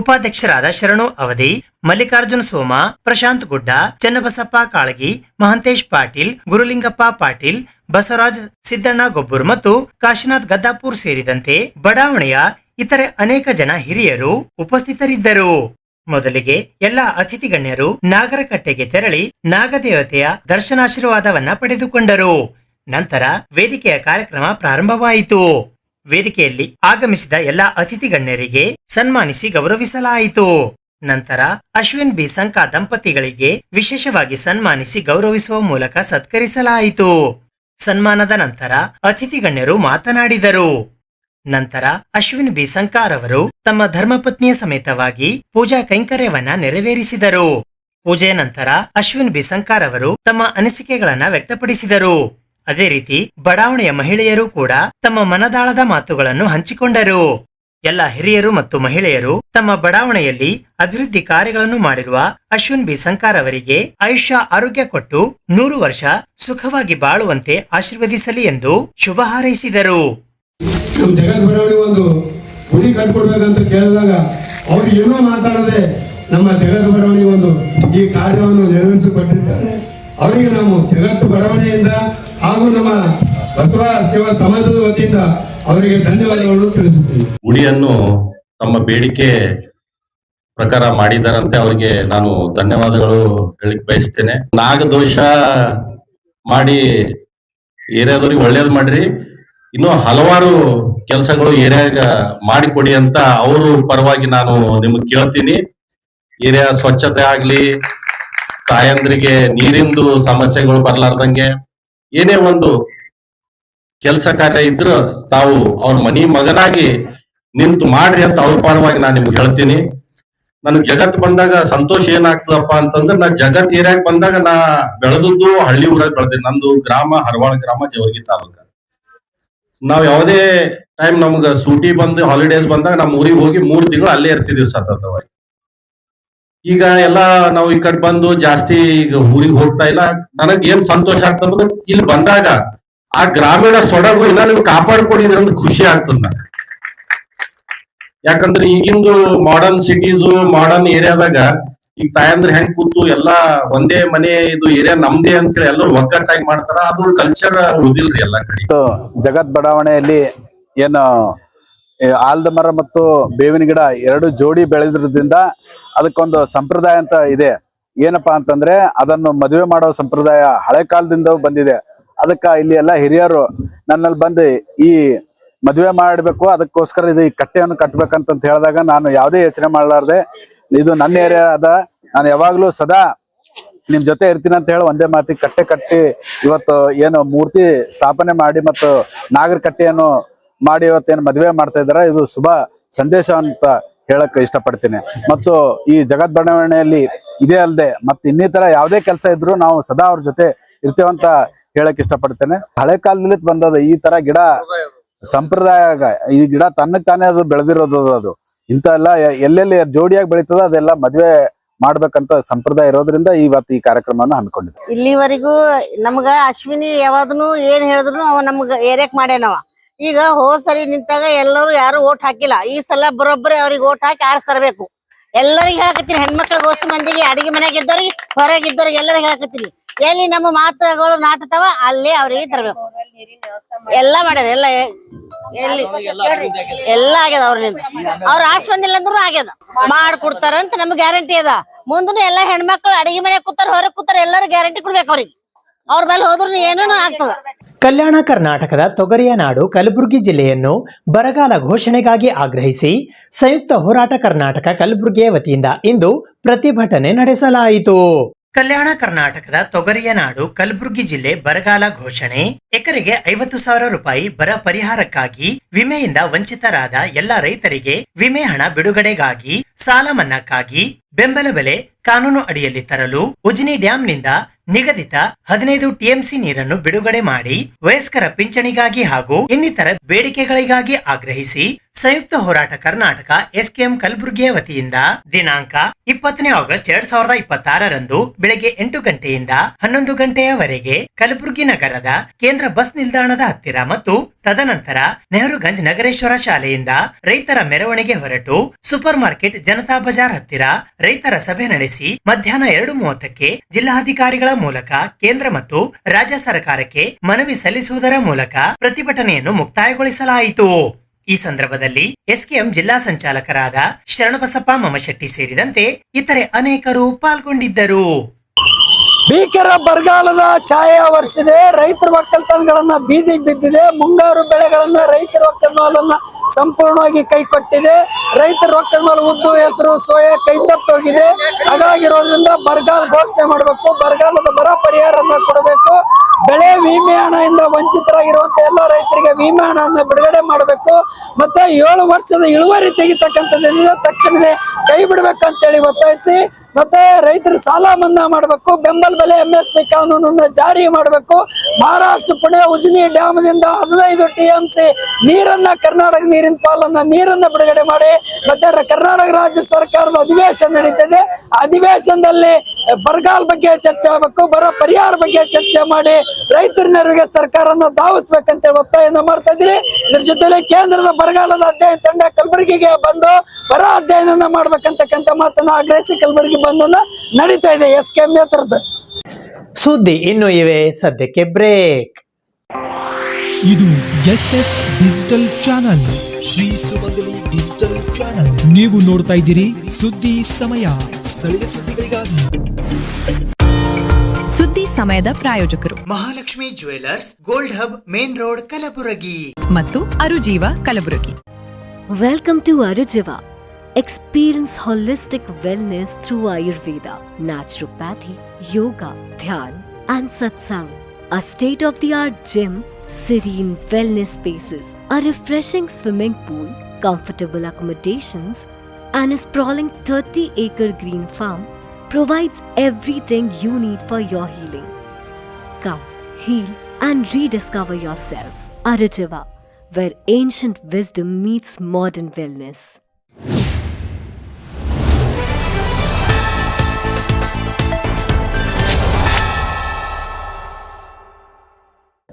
ಉಪಾಧ್ಯಕ್ಷರಾದ ಶರಣು ಅವಧಿ, ಮಲ್ಲಿಕಾರ್ಜುನ್ ಸೋಮ, ಪ್ರಶಾಂತ್ ಗುಡ್ಡ, ಚನ್ನಬಸಪ್ಪ ಕಾಳಗಿ, ಮಹಂತೇಶ್ ಪಾಟೀಲ್, ಗುರುಲಿಂಗಪ್ಪ ಪಾಟೀಲ್, ಬಸವರಾಜ್ ಸಿದ್ದಣ್ಣ ಗೊಬ್ಬೂರ್ ಮತ್ತು ಕಾಶಿನಾಥ್ ಗದ್ದಾಪುರ್ ಸೇರಿದಂತೆ ಬಡಾವಣೆಯ ಇತರೆ ಅನೇಕ ಜನ ಹಿರಿಯರು ಉಪಸ್ಥಿತರಿದ್ದರು. ಮೊದಲಿಗೆ ಎಲ್ಲ ಅತಿಥಿ ಗಣ್ಯರು ನಾಗರಕಟ್ಟೆಗೆ ತೆರಳಿ ನಾಗದೇವತೆಯ ದರ್ಶನಾಶೀರ್ವಾದವನ್ನ ಪಡೆದುಕೊಂಡರು. ನಂತರ ವೇದಿಕೆಯ ಕಾರ್ಯಕ್ರಮ ಪ್ರಾರಂಭವಾಯಿತು. ವೇದಿಕೆಯಲ್ಲಿ ಆಗಮಿಸಿದ ಎಲ್ಲ ಅತಿಥಿ ಗಣ್ಯರಿಗೆ ಸನ್ಮಾನಿಸಿ ಗೌರವಿಸಲಾಯಿತು. ನಂತರ ಅಶ್ವಿನ್ ಬಿ ಸಂಕಾ ದಂಪತಿಗಳಿಗೆ ವಿಶೇಷವಾಗಿ ಸನ್ಮಾನಿಸಿ ಗೌರವಿಸುವ ಮೂಲಕ ಸತ್ಕರಿಸಲಾಯಿತು. ಸನ್ಮಾನದ ನಂತರ ಅತಿಥಿ ಗಣ್ಯರು ಮಾತನಾಡಿದರು. ನಂತರ ಅಶ್ವಿನ್ ಬಿ ಸಂಕಾರ್ ಅವರು ತಮ್ಮ ಧರ್ಮಪತ್ನಿಯ ಸಮೇತವಾಗಿ ಪೂಜಾ ಕೈಂಕರ್ಯವನ್ನ ನೆರವೇರಿಸಿದರು. ಪೂಜೆಯ ನಂತರ ಅಶ್ವಿನ್ ಬಿ ಸಂಕಾರ್ ಅವರು ತಮ್ಮ ಅನಿಸಿಕೆಗಳನ್ನ ವ್ಯಕ್ತಪಡಿಸಿದರು. ಅದೇ ರೀತಿ ಬಡಾವಣೆಯ ಮಹಿಳೆಯರು ಕೂಡ ತಮ್ಮ ಮನದಾಳದ ಮಾತುಗಳನ್ನು ಹಂಚಿಕೊಂಡರು. ಎಲ್ಲ ಹಿರಿಯರು ಮತ್ತು ಮಹಿಳೆಯರು ತಮ್ಮ ಬಡಾವಣೆಯಲ್ಲಿ ಅಭಿವೃದ್ಧಿ ಕಾರ್ಯಗಳನ್ನು ಮಾಡಿರುವ ಅಶ್ವಿನ್ ಬಿ ಸಂಕಾರ್ ಅವರಿಗೆ ಆಯುಷ್ಯ ಆರೋಗ್ಯ ಕೊಟ್ಟು 100 ವರ್ಷ ಸುಖವಾಗಿ ಬಾಳುವಂತೆ ಆಶೀರ್ವದಿಸಲಿ ಎಂದು ಶುಭ ಹಾರೈಸಿದರು. ನಮ್ಮ ಜಗತ್ ಬಡಾವಣೆ ಒಂದು ಗುಡಿ ಕಟ್ಕೊಡ್ಬೇಕಂತ ಕೇಳಿದಾಗ ಅವ್ರು ಏನೋ ಮಾತಾಡದೆ ನಮ್ಮ ಜಗತ್ ಬಡಾವಣೆ ಒಂದು ಈ ಕಾರ್ಯವನ್ನು ನೆರವೇರಿಸಿಕೊಟ್ಟಿದ್ದಾರೆ. ಅವರಿಗೆ ನಾವು ಜಗತ್ತು ಬಡಾವಣೆಯಿಂದ ಹಾಗೂ ನಮ್ಮ ಬಸವ ಸೇವಾ ಸಮಾಜದ ವತಿಯಿಂದ ಅವರಿಗೆ ಧನ್ಯವಾದಗಳನ್ನು ತಿಳಿಸುತ್ತೇನೆ. ಗುಡಿಯನ್ನು ತಮ್ಮ ಬೇಡಿಕೆ ಪ್ರಕಾರ ಮಾಡಿದಾರಂತೆ ಅವರಿಗೆ ನಾನು ಧನ್ಯವಾದಗಳು ಹೇಳಿಕ್ ಬಯಸ್ತೇನೆ. ನಾಗದೋಷ ಮಾಡಿ ಏರಿಯಾದವ್ರಿಗೆ ಒಳ್ಳೇದ್ ಮಾಡ್ರಿ, ಇನ್ನೂ ಹಲವಾರು ಕೆಲಸಗಳು ಏರಿಯಾಗ ಮಾಡಿಕೊಡಿ ಅಂತ ಅವರು ಪರವಾಗಿ ನಾನು ನಿಮ್ಗೆ ಕೇಳ್ತೀನಿ. ಏರಿಯಾ ಸ್ವಚ್ಛತೆ ಆಗ್ಲಿ, ತಾಯಂದ್ರಿಗೆ ನೀರಿಂದು ಸಮಸ್ಯೆಗಳು ಬರ್ಲಾರ್ದಂಗೆ ಏನೇ ಒಂದು ಕೆಲಸ ಕಾರ್ಯ ಇದ್ರು ತಾವು ಅವ್ರ ಮನಿ ಮಗನಾಗಿ ನಿಂತು ಮಾಡ್ರಿ ಅಂತ ಅವ್ರ ಪರವಾಗಿ ನಾನು ನಿಮ್ಗೆ ಹೇಳ್ತೀನಿ. ನನ್ ಜಗತ್ ಬಂದಾಗ ಸಂತೋಷ ಏನಾಗ್ತದಪ್ಪ ಅಂತಂದ್ರೆ ನಾ ಜಗತ್ ಏರಿಯಾಗ ಬಂದಾಗ ನಾ ಬೆಳೆದದ್ದು ಹಳ್ಳಿ ಊರಾಗ ಬೆಳೆದೆ. ನಂದು ಗ್ರಾಮ ಹರವಾಳ ಗ್ರಾಮ, ಜವರ್ಗಿ ತಾಲೂಕ. ನಾವ್ ಯಾವುದೇ ಟೈಮ್ ನಮ್ಗ ಸೂಟಿ ಬಂದು ಹಾಲಿಡೇಸ್ ಬಂದಾಗ ನಮ್ಮ ಊರಿಗೆ ಹೋಗಿ 3 ತಿಂಗಳು ಅಲ್ಲೇ ಇರ್ತಿದೀವಿ ಸತತವಾಗಿ. ಈಗ ಎಲ್ಲಾ ನಾವು ಈ ಕಡೆ ಬಂದು ಜಾಸ್ತಿ ಈಗ ಊರಿಗೆ ಹೋಗ್ತಾ ಇಲ್ಲ. ನನಗ್ ಏನ್ ಸಂತೋಷ ಆಗ್ತದ ಇಲ್ಲಿ ಬಂದಾಗ ಆ ಗ್ರಾಮೀಣ ಸೊಡಗು ಇನ್ನ ನೀವು ಕಾಪಾಡ್ಕೊಂಡಿದ್ರಂತ ಖುಷಿ ಆಗ್ತದ ನನಗೆ. ಯಾಕಂದ್ರೆ ಈಗಿಂದು ಮಾಡರ್ನ್ ಸಿಟೀಸು ಮಾಡರ್ನ್ ಏರಿಯಾದಾಗ ಈಗ ತಾಯಂದ್ರೆ ಹೆಂಗ್ ಕೂತು ಎಲ್ಲಾ ಒಂದೇ ಮನೆ ಇದು ಏರಿಯಾ ನಮ್ದೇ ಅಂತೇಳಿ ಎಲ್ಲರೂ ಒಗ್ಗಟ್ಟಾಗಿ ಮಾಡ್ತಾರ. ಅದು ಕಲ್ಚರ್ ಉಳಿದಿಲ್ರಿ ಎಲ್ಲಾ ಕಡೆ. ಜಗತ್ ಬಡಾವಣೆಯಲ್ಲಿ ಏನು ಆಲದ ಮರ ಮತ್ತು ಬೇವಿನ ಗಿಡ 2 ಜೋಡಿ ಬೆಳೆದ್ರಿಂದ ಅದಕ್ಕೊಂದು ಸಂಪ್ರದಾಯ ಅಂತ ಇದೆ. ಏನಪ್ಪಾ ಅಂತಂದ್ರೆ ಅದನ್ನು ಮದುವೆ ಮಾಡೋ ಸಂಪ್ರದಾಯ ಹಳೆ ಕಾಲದಿಂದ ಬಂದಿದೆ. ಅದಕ್ಕ ಇಲ್ಲಿ ಎಲ್ಲ ಹಿರಿಯರು ನನ್ನಲ್ಲಿ ಬಂದು ಈ ಮದುವೆ ಮಾಡಬೇಕು, ಅದಕ್ಕೋಸ್ಕರ ಇದು ಈ ಕಟ್ಟೆಯನ್ನು ಕಟ್ಬೇಕಂತ ಹೇಳಿದಾಗ ನಾನು ಯಾವುದೇ ಯೋಚನೆ ಮಾಡಲಾರ್ದೆ ಇದು ನನ್ನ ಏರಿಯಾ ಅದ, ನಾನು ಯಾವಾಗ್ಲೂ ಸದಾ ನಿಮ್ ಜೊತೆ ಇರ್ತೀನಿ ಅಂತ ಹೇಳಿ ಒಂದೇ ಮಾತಿಗೆ ಕಟ್ಟೆ ಕಟ್ಟಿ ಇವತ್ತು ಏನು ಮೂರ್ತಿ ಸ್ಥಾಪನೆ ಮಾಡಿ ಮತ್ತು ನಾಗರ ಕಟ್ಟೆಯನ್ನು ಮಾಡಿ ಇವತ್ತೇನು ಮದುವೆ ಮಾಡ್ತಾ ಇದಾರೆ, ಇದು ಶುಭ ಸಂದೇಶ ಅಂತ ಹೇಳಕ್ ಇಷ್ಟಪಡ್ತೀನಿ. ಮತ್ತು ಈ ಜಗತ್ ಬಡಾವಣೆಯಲ್ಲಿ ಇದೇ ಅಲ್ಲದೆ ಮತ್ತೆ ಇನ್ನಿತರ ಯಾವುದೇ ಕೆಲಸ ಇದ್ರು ನಾವು ಸದಾ ಅವ್ರ ಜೊತೆ ಇರ್ತೇವಂತ ಹೇಳಕ್ ಇಷ್ಟಪಡ್ತೇನೆ. ಹಳೆ ಕಾಲದಲ್ಲಿ ಬಂದದ ಈ ತರ ಗಿಡ ಸಂಪ್ರದಾಯ, ಈ ಗಿಡ ತನ್ನಕ್ ತಾನೇ ಅದು ಬೆಳೆದಿರೋದು. ಅದು ಇಂತ ಎಲ್ಲ ಎಲ್ಲೆಲ್ಲಿ ಜೋಡಿಯಾಗಿ ಬೆಳೀತದ ಅದೆಲ್ಲ ಮದ್ವೆ ಮಾಡ್ಬೇಕಂತ ಸಂಪ್ರದಾಯ ಇರೋದ್ರಿಂದ ಇವತ್ತು ಈ ಕಾರ್ಯಕ್ರಮವನ್ನು ಹಮ್ಮಿಕೊಂಡಿದ್ದೆ. ಇಲ್ಲಿವರೆಗೂ ನಮ್ಗ ಅಶ್ವಿನಿ ಯಾವ್ದನು ಏನ್ ಹೇಳಿದ್ರು ಅವ ನಮ್ಗ ಏರಿಯಾಕ್ ಮಾಡ್ಯಾನವ. ಈಗ ಹೋದ್ ಸರಿ ನಿಂತಾಗ ಎಲ್ಲರೂ ಯಾರು ಓಟ್ ಹಾಕಿಲ್ಲ. ಈ ಸಲ ಬರೋಬ್ಬರಿ ಅವ್ರಿಗೆ ಓಟ್ ಹಾಕಿ ಆರಿಸ್ತರಬೇಕು. ಎಲ್ಲರಿಗೂ ಹೇಳಕತ್ತೀನಿ, ಹೆಣ್ಮಕ್ಳಿಗೆ ಹೊಸ ಮಂದಿಗೆ, ಅಡಿಗೆ ಮನೆಗೆ ಇದ್ದವ್ರಿಗೆ, ಹೊರಗಿದ್ದವ್ರಿಗೆ ಎಲ್ಲರಿಗೂ ಹೇಳಕತ್ತೀನಿ. ಎಲ್ಲಿ ನಮ್ಮ ಮಾತುಗಳು ನಾಟತಾವ ಅಲ್ಲಿ ಅವ್ರಿಗೆ ತರಬೇಕು. ಎಲ್ಲ ಮಾಡ್ಯಾರ, ಎಲ್ಲ ಎಲ್ಲಿ ಎಲ್ಲ ಆಗ್ಯದ. ಅವ್ರ ಆಶ್ ಬಂದಿಲ್ಲ ಅಂದ್ರು ಆಗ್ಯದ, ಮಾಡ್ಕೊಡ್ತಾರಂತ ನಮ್ಗೆ ಗ್ಯಾರಂಟಿ ಅದ. ಮುಂದೂ ಎಲ್ಲಾ ಹೆಣ್ಮಕ್ಳು ಅಡಿಗೆ ಮನೆ ಕೂತಾರ, ಹೊರಗೆ ಕೂತಾರ, ಎಲ್ಲರೂ ಗ್ಯಾರಂಟಿ ಕೊಡ್ಬೇಕು ಅವ್ರಿಗೆ. ಅವ್ರ ಮೇಲೆ ಹೋದ್ರು ಏನೇನು ಆಗ್ತದ. ಕಲ್ಯಾಣ ಕರ್ನಾಟಕದ ತೊಗರಿಯ ನಾಡು ಕಲಬುರಗಿ ಜಿಲ್ಲೆಯನ್ನು ಬರಗಾಲ ಘೋಷಣೆಗಾಗಿ ಆಗ್ರಹಿಸಿ ಸಂಯುಕ್ತ ಹೋರಾಟ ಕರ್ನಾಟಕ ಕಲಬುರಗಿಯ ವತಿಯಿಂದ ಇಂದು ಪ್ರತಿಭಟನೆ ನಡೆಸಲಾಯಿತು. ಕಲ್ಯಾಣ ಕರ್ನಾಟಕದ ತೊಗರಿಯ ನಾಡು ಕಲಬುರಗಿ ಜಿಲ್ಲೆ ಬರಗಾಲ ಘೋಷಣೆ. ಎಕರೆಗೆ 50,000 ರೂಪಾಯಿ ಬರ ಪರಿಹಾರಕ್ಕಾಗಿ ವಿಮೆಯಿಂದ ವಂಚಿತರಾದ ಎಲ್ಲ ರೈತರಿಗೆ ವಿಮೆ ಹಣ ಬಿಡುಗಡೆಗಾಗಿ, ಸಾಲ ಮನ್ನಾಕ್ಕಾಗಿ, ಬೆಂಬಲ ಬೆಲೆ ಕಾನೂನು ಅಡಿಯಲ್ಲಿ ತರಲು, ಉಜ್ನಿ ಡ್ಯಾಂನಿಂದ ನಿಗದಿತ 15 ಟಿಎಂಸಿ ನೀರನ್ನು ಬಿಡುಗಡೆ ಮಾಡಿ ವಯಸ್ಕರ ಪಿಂಚಣಿಗಾಗಿ ಹಾಗೂ ಇನ್ನಿತರ ಬೇಡಿಕೆಗಳಿಗಾಗಿ ಆಗ್ರಹಿಸಿ ಸಂಯುಕ್ತ ಹೋರಾಟ ಕರ್ನಾಟಕ ಎಸ್ಕೆಎಂ ಕಲಬುರಗಿಯ ವತಿಯಿಂದ ದಿನಾಂಕ 20 ಆಗಸ್ಟ್ 2026 ಬೆಳಗ್ಗೆ 8 ಗಂಟೆಯಿಂದ 11 ಗಂಟೆಯವರೆಗೆ ಕಲಬುರಗಿ ನಗರದ ಕೇಂದ್ರ ಬಸ್ ನಿಲ್ದಾಣದ ಹತ್ತಿರ ಮತ್ತು ತದನಂತರ ನೆಹರುಗಂಜ್ ನಗರೇಶ್ವರ ಶಾಲೆಯಿಂದ ರೈತರ ಮೆರವಣಿಗೆ ಹೊರಟು ಸೂಪರ್ ಮಾರ್ಕೆಟ್ ಜನತಾ ಬಜಾರ್ ಹತ್ತಿರ ರೈತರ ಸಭೆ ನಡೆಸಿ ಮಧ್ಯಾಹ್ನ 2:30ಕ್ಕೆ ಜಿಲ್ಲಾಧಿಕಾರಿಗಳ ಮೂಲಕ ಕೇಂದ್ರ ಮತ್ತು ರಾಜ್ಯ ಸರ್ಕಾರಕ್ಕೆ ಮನವಿ ಸಲ್ಲಿಸುವುದರ ಮೂಲಕ ಪ್ರತಿಭಟನೆಯನ್ನು ಮುಕ್ತಾಯಗೊಳಿಸಲಾಯಿತು. ಈ ಸಂದರ್ಭದಲ್ಲಿ ಎಸ್ಕೆಎಂ ಜಿಲ್ಲಾ ಸಂಚಾಲಕರಾದ ಶರಣಬಸಪ್ಪ ಮಮಶೆಟ್ಟಿ ಸೇರಿದಂತೆ ಇತರೆ ಅನೇಕರು ಪಾಲ್ಗೊಂಡಿದ್ದರು. ಭೀಕರ ಬರಗಾಲದ ಛಾಯೆ ವರ್ಷಿದೆ. ರೈತರ ಒಕ್ಕಲ್ತನಗಳನ್ನ ಬೀದಿಗೆ ಬಿದ್ದಿದೆ. ಮುಂಗಾರು ಬೆಳೆಗಳನ್ನ ರೈತರ ಒಕ್ಕಲ್ತನ ಸಂಪೂರ್ಣವಾಗಿ ಕೈ ಕೊಟ್ಟಿದೆ. ರೈತರ ಒಕ್ಕಲ್ತನ ಉದ್ದು, ಹೆಸರು, ಸೋಯಾ ಕೈ ತಪ್ಪೋಗಿದೆ. ಹಾಗಾಗಿರೋದ್ರಿಂದ ಬರಗಾಲ ಘೋಷಣೆ ಮಾಡಬೇಕು, ಬರಗಾಲದ ಬರ ಪರಿಹಾರನ ಕೊಡಬೇಕು, ಬೆಳೆ ವಿಮೆ ಹಣದಿಂದ ವಂಚಿತರಾಗಿರುವಂತ ಎಲ್ಲ ರೈತರಿಗೆ ವಿಮೆ ಹಣವನ್ನು ಬಿಡುಗಡೆ ಮಾಡಬೇಕು, ಮತ್ತೆ 7 ವರ್ಷದ ಇಳುವರಿ ತೆಗಿತಕ್ಕಂಥದ್ರಿಂದ ತಕ್ಷಣವೇ ಕೈ ಬಿಡ್ಬೇಕಂತೇಳಿ ಒತ್ತಾಯಿಸಿ, ಮತ್ತೆ ರೈತರ ಸಾಲ ಮನ್ನಾ ಮಾಡಬೇಕು, ಬೆಂಬಲ ಬೆಲೆ MSP ಕಾನೂನನ್ನ ಜಾರಿ ಮಾಡಬೇಕು, ಮಹಾರಾಷ್ಟ್ರ ಪುಣೆ ಉಜ್ನಿ ಡ್ಯಾಮ್ದಿಂದ 15 TMC ನೀರನ್ನ ಕರ್ನಾಟಕ ನೀರಿನ ಪಾಲನ್ನ ನೀರನ್ನ ಬಿಡುಗಡೆ ಮಾಡಿ, ಮತ್ತೆ ಕರ್ನಾಟಕ ರಾಜ್ಯ ಸರ್ಕಾರದ ಅಧಿವೇಶನ ನಡೀತಿದೆ. ಅಧಿವೇಶನದಲ್ಲಿ ಬರಗಾಲ ಬಗ್ಗೆ ಚರ್ಚೆ ಆಗಬೇಕು, ಬರ ಪರಿಹಾರ ಬಗ್ಗೆ ಚರ್ಚೆ ಮಾಡಿ ರೈತರ ನೆರವಿಗೆ ಸರ್ಕಾರನ ಧಾವಿಸ್ಬೇಕಂತ ಒತ್ತಾಯನ ಮಾಡ್ತಾ ಇದ್ದೀವಿ. ಇದ್ರ ಜೊತೆಲಿ ಕೇಂದ್ರದ ಬರಗಾಲದ ಅಧ್ಯಯನ ತಂಡ ಕಲಬುರಗಿಗೆ ಬಂದು ಬರ ಅಧ್ಯಯನ ಮಾಡ್ಬೇಕಂತಕ್ಕಂಥ ಮಾತನ್ನ ಆಗ್ರಹಿಸಿ ಕಲಬುರಗಿ ಬಂಧನ ನಡೀತಾ ಇದೆ ಎಸ್ಕೆಎಂ ನೇತೃತ್ವದ. ಸುದ್ದಿ ಇನ್ನೂ ಇವೆ, ಸದ್ಯಕ್ಕೆ ಬ್ರೇಕ್. ಇದು SS ಡಿಜಿಟಲ್ ಚಾನಲ್, ಶ್ರೀ ಸುಮಂಗಲಿ ಡಿಜಿಟಲ್ ಚಾನಲ್. ನೀವು ನೋಡ್ತಾ ಇದ್ದೀರಿ ಸುದ್ದಿ ಸಮಯ, ಸ್ಥಳೀಯ ಸುದ್ದಿಗಳಿಗಾಗಿ. ಸುದ್ದಿ ಸಮಯದ ಪ್ರಾಯೋಜಕರು Mahalakshmi jewellers, gold hub, main road, Kalaburagi ಮತ್ತು ಅರುಜೀವ Kalaburagi. Welcome to Arujiva. Experience holistic wellness through Ayurveda, naturopathy, yoga, dhyan, and satsang. A state-of-the-art gym, serene wellness spaces, a refreshing swimming pool, comfortable accommodations, and a sprawling 30-acre green farm provides everything you need for your healing. Come, heal, and rediscover yourself. Arujiva, where ancient wisdom meets modern wellness.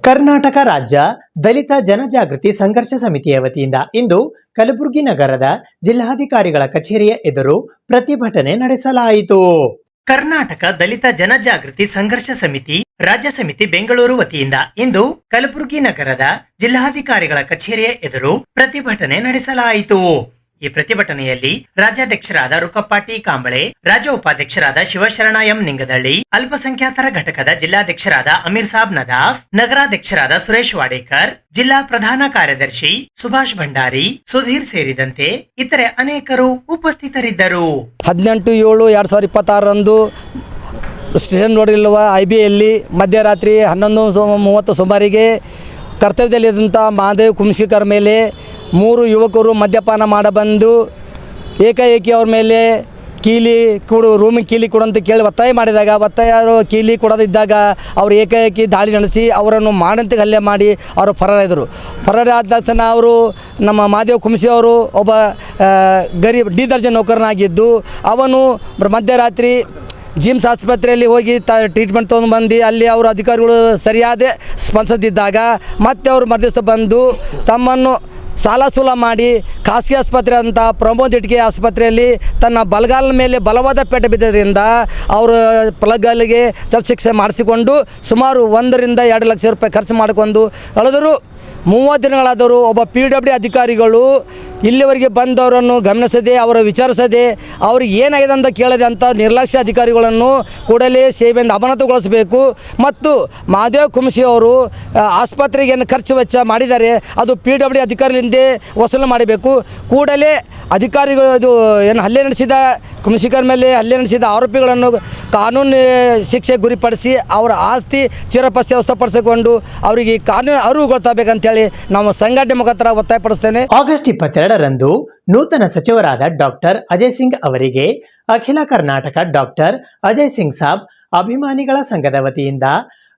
Karnataka ರಾಜ್ಯ ದಲಿತ ಜನಜಾಗೃತಿ ಸಂಘರ್ಷ ಸಮಿತಿಯ ವತಿಯಿಂದ ಇಂದು ಕಲಬುರಗಿ ನಗರದ ಜಿಲ್ಲಾಧಿಕಾರಿಗಳ ಕಚೇರಿಯ ಎದುರು ಪ್ರತಿಭಟನೆ ನಡೆಸಲಾಯಿತು. ಕರ್ನಾಟಕ ದಲಿತ ಜನಜಾಗೃತಿ ಸಂಘರ್ಷ ಸಮಿತಿ ರಾಜ್ಯ ಸಮಿತಿ ಬೆಂಗಳೂರು ವತಿಯಿಂದ ಇಂದು ಕಲಬುರಗಿ ನಗರದ ಜಿಲ್ಲಾಧಿಕಾರಿಗಳ ಕಚೇರಿಯ ಎದುರು ಪ್ರತಿಭಟನೆ ನಡೆಸಲಾಯಿತು. ಈ ಪ್ರತಿಭಟನೆಯಲ್ಲಿ ರಾಜ್ಯಾಧ್ಯಕ್ಷರಾದ ರುಕಪ್ಪಾಟಿ ಕಾಂಬಳೆ, ರಾಜ್ಯ ಉಪಾಧ್ಯಕ್ಷರಾದ ಶಿವಶರಣ ಎಂ ನಿಂಗದಳ್ಳಿ, ಅಲ್ಪಸಂಖ್ಯಾತರ ಘಟಕದ ಜಿಲ್ಲಾಧ್ಯಕ್ಷರಾದ ಅಮೀರ್ ಸಾಬ್ ನದಾಫ್, ನಗರಾಧ್ಯಕ್ಷರಾದ ಸುರೇಶ್ ವಾಡೇಕರ್, ಜಿಲ್ಲಾ ಪ್ರಧಾನ ಕಾರ್ಯದರ್ಶಿ ಸುಭಾಷ್ ಭಂಡಾರಿ, ಸುಧೀರ್ ಸೇರಿದಂತೆ ಇತರೆ ಅನೇಕರು ಉಪಸ್ಥಿತರಿದ್ದರು. 18/7/2026 ಸ್ಟೇಷನ್ ರೋಡ್ ಇರುವ IBಯಲ್ಲಿ ಮಧ್ಯರಾತ್ರಿ 11:30 ಸುಮಾರಿಗೆ ಕರ್ತವ್ಯದಲ್ಲಿದ್ದಂಥ ಮಹಾದೇವ್ ಕುಂಸಿಕರ್ ಮೇಲೆ 3 ಯುವಕರು ಮದ್ಯಪಾನ ಮಾಡಬಂದು ಏಕಾಏಕಿ ಅವ್ರ ಮೇಲೆ ರೂಮಿಗೆ ಕೀಲಿ ಕೊಡು ಅಂತ ಕೇಳಿ ಒತ್ತಾಯ ಮಾಡಿದಾಗ, ಕೀಲಿ ಕೊಡೋದಿದ್ದಾಗ ಅವರು ಏಕಾಏಕಿ ದಾಳಿ ನಡೆಸಿ ಅವರನ್ನು ಮಾಡಂತೆ ಹಲ್ಲೆ ಮಾಡಿ ಅವರು ಫರಾರಾದರು. ಫರಾರಾದ ತಕ್ಷಣ ಅವರು ನಮ್ಮ ಮಹಾದೇವ್ ಕುಂಸಿ ಅವರು ಒಬ್ಬ ಗರೀಬ್ ಡಿ ದರ್ಜೆ ನೌಕರನಾಗಿದ್ದು, ಅವನು ಮಧ್ಯರಾತ್ರಿ ಜಿಮ್ಸ್ ಆಸ್ಪತ್ರೆಯಲ್ಲಿ ಹೋಗಿ ಟ್ರೀಟ್ಮೆಂಟ್ ತೊಗೊಂಡು ಬಂದು ಅಲ್ಲಿ ಅವರು ಅಧಿಕಾರಿಗಳು ಸರಿಯಾದ ಸ್ಪಂದಿಸಿದ್ದಾಗ ಮತ್ತೆ ಅವರು ಮರುದಿವಸ ಬಂದು ತಮ್ಮನ್ನು ಸಾಲ ಮಾಡಿ ಖಾಸಗಿ ಆಸ್ಪತ್ರೆ ಅಂತ ಪ್ರಮೋದ್ ಇಟ್ಕೆ ಆಸ್ಪತ್ರೆಯಲ್ಲಿ ತನ್ನ ಬಲಗಾಲಿನ ಮೇಲೆ ಬಲವಾದ ಪೇಟೆ ಬಿದ್ದರಿಂದ ಅವರು ಬಲಗಾಲಿಗೆ ಶಸ್ತ್ರಚಿಕಿತ್ಸೆ ಮಾಡಿಸಿಕೊಂಡು ಸುಮಾರು 1 ರಿಂದ 2 ಲಕ್ಷ ರೂಪಾಯಿ ಖರ್ಚು ಮಾಡಿಕೊಂಡು ಕಳೆದರು. 30 ದಿನಗಳಾದರೂ ಒಬ್ಬ PWD ಅಧಿಕಾರಿಗಳು ಇಲ್ಲಿವರೆಗೆ ಬಂದವರನ್ನು ಗಮನಿಸದೆ, ಅವರ ವಿಚಾರಿಸದೆ, ಅವ್ರಿಗೆ ಏನಾಗಿದೆ ಅಂತ ಕೇಳದೆ ಅಂತ ನಿರ್ಲಕ್ಷ್ಯ ಅಧಿಕಾರಿಗಳನ್ನು ಕೂಡಲೇ ಸೇವೆಯಿಂದ ಅಮಾನತುಗೊಳಿಸಬೇಕು. ಮತ್ತು ಮಹಾದೇವ್ ಕುಂಸಿ ಅವರು ಆಸ್ಪತ್ರೆಗೆ ಏನು ಖರ್ಚು ವೆಚ್ಚ ಮಾಡಿದ್ದಾರೆ ಅದು PWD ಅಧಿಕಾರಿಗಳಿಂದ ವಸೂಲು ಮಾಡಬೇಕು. ಕೂಡಲೇ ಅಧಿಕಾರಿಗಳು ಅದು ಏನು ಹಲ್ಲೆ ನಡೆಸಿದ ಕುಂಸಿಕರ್ ಮೇಲೆ ಹಲ್ಲೆ ನಡೆಸಿದ ಆರೋಪಿಗಳನ್ನು ಕಾನೂನು ಶಿಕ್ಷೆ ಗುರಿಪಡಿಸಿ ಅವರ ಆಸ್ತಿ ಚಿರಪಸ್ಯವಸ್ಥಪಡಿಸಿಕೊಂಡು ಅವರಿಗೆ ಕಾನೂನು ಅರಿವು ಗೊತ್ತಾಗಬೇಕಂತೇಳಿ ನಾವು ಸಂಘಟನೆ ಮುಖಾಂತರ ಒತ್ತಾಯಪಡಿಸ್ತೇನೆ. ಆಗಸ್ಟ್ 22ರಂದು ನೂತನ ಸಚಿವರಾದ ಡಾಕ್ಟರ್ ಅಜಯ್ ಸಿಂಗ್ ಅವರಿಗೆ ಅಖಿಲ ಕರ್ನಾಟಕ ಡಾಕ್ಟರ್ ಅಜಯ್ ಸಿಂಗ್ ಸಾಬ್ ಅಭಿಮಾನಿಗಳ ಸಂಘದ ವತಿಯಿಂದ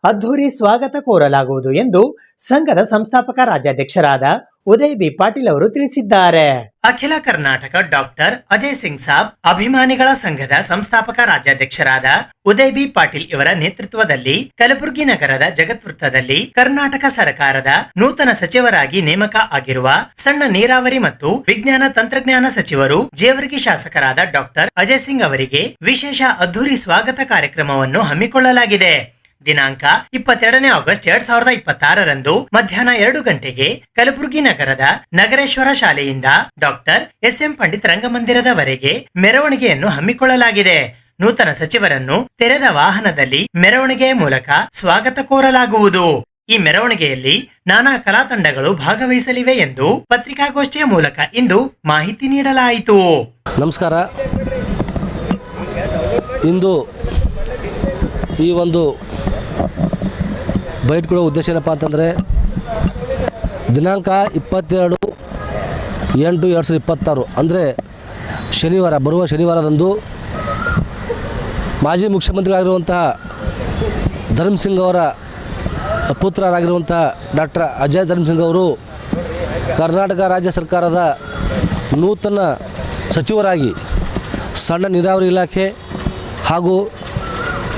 ಅದ್ಧೂರಿ ಸ್ವಾಗತ ಕೋರಲಾಗುವುದು ಎಂದು ಸಂಘದ ಸಂಸ್ಥಾಪಕ ರಾಜ್ಯಾಧ್ಯಕ್ಷರಾದ ಉದಯ್ ಬಿ ಪಾಟೀಲ್ ಅವರು ತಿಳಿಸಿದ್ದಾರೆ. ಅಖಿಲ ಕರ್ನಾಟಕ ಡಾಕ್ಟರ್ ಅಜಯ್ ಸಿಂಗ್ ಸಾಬ್ ಅಭಿಮಾನಿಗಳ ಸಂಘದ ಸಂಸ್ಥಾಪಕ ರಾಜ್ಯಾಧ್ಯಕ್ಷರಾದ ಉದಯ್ ಬಿ ಪಾಟೀಲ್ ಇವರ ನೇತೃತ್ವದಲ್ಲಿ ಕಲಬುರಗಿ ನಗರದ ಜಗತ್ವೃತ್ತದಲ್ಲಿ ಕರ್ನಾಟಕ ಸರ್ಕಾರದ ನೂತನ ಸಚಿವರಾಗಿ ನೇಮಕ ಆಗಿರುವ ಸಣ್ಣ ನೀರಾವರಿ ಮತ್ತು ವಿಜ್ಞಾನ ತಂತ್ರಜ್ಞಾನ ಸಚಿವರು ಜೇವರ್ಗಿ ಶಾಸಕರಾದ ಡಾಕ್ಟರ್ ಅಜಯ್ ಸಿಂಗ್ ಅವರಿಗೆ ವಿಶೇಷ ಅದ್ಧೂರಿ ಸ್ವಾಗತ ಕಾರ್ಯಕ್ರಮವನ್ನು ಹಮ್ಮಿಕೊಳ್ಳಲಾಗಿದೆ. ದಿನಾಂಕ 22 ಆಗಸ್ಟ್ 2026 ಮಧ್ಯಾಹ್ನ 2 ಗಂಟೆಗೆ ಕಲಬುರಗಿ ನಗರದ ನಗರೇಶ್ವರ ಶಾಲೆಯಿಂದ ಡಾಕ್ಟರ್ ಎಸ್.ಎಂ. ಪಂಡಿತ್ ರಂಗಮಂದಿರದವರೆಗೆ ಮೆರವಣಿಗೆಯನ್ನು ಹಮ್ಮಿಕೊಳ್ಳಲಾಗಿದೆ. ನೂತನ ಸಚಿವರನ್ನು ತೆರೆದ ವಾಹನದಲ್ಲಿ ಮೆರವಣಿಗೆಯ ಮೂಲಕ ಸ್ವಾಗತ ಕೋರಲಾಗುವುದು. ಈ ಮೆರವಣಿಗೆಯಲ್ಲಿ ನಾನಾ ಕಲಾ ತಂಡಗಳು ಭಾಗವಹಿಸಲಿವೆ ಎಂದು ಪತ್ರಿಕಾಗೋಷ್ಠಿಯ ಮೂಲಕ ಇಂದು ಮಾಹಿತಿ ನೀಡಲಾಯಿತು. ನಮಸ್ಕಾರ. ಇಂದು ಈ ಒಂದು ಬೈಟ್ ಕೊಡೋ ಉದ್ದೇಶ ಏನಪ್ಪ ಅಂತಂದರೆ, ದಿನಾಂಕ 22/8/2026 ಅಂದರೆ ಶನಿವಾರ, ಬರುವ ಶನಿವಾರದಂದು ಮಾಜಿ ಮುಖ್ಯಮಂತ್ರಿಗಳಾಗಿರುವಂತಹ ಧರ್ಮಸಿಂಗ್ ಅವರ ಪುತ್ರರಾಗಿರುವಂಥ ಡಾಕ್ಟರ್ ಅಜಯ್ ಧರ್ಮಸಿಂಗ್ ಅವರು ಕರ್ನಾಟಕ ರಾಜ್ಯ ಸರ್ಕಾರದ ನೂತನ ಸಚಿವರಾಗಿ ಸಣ್ಣ ನೀರಾವರಿ ಇಲಾಖೆ ಹಾಗೂ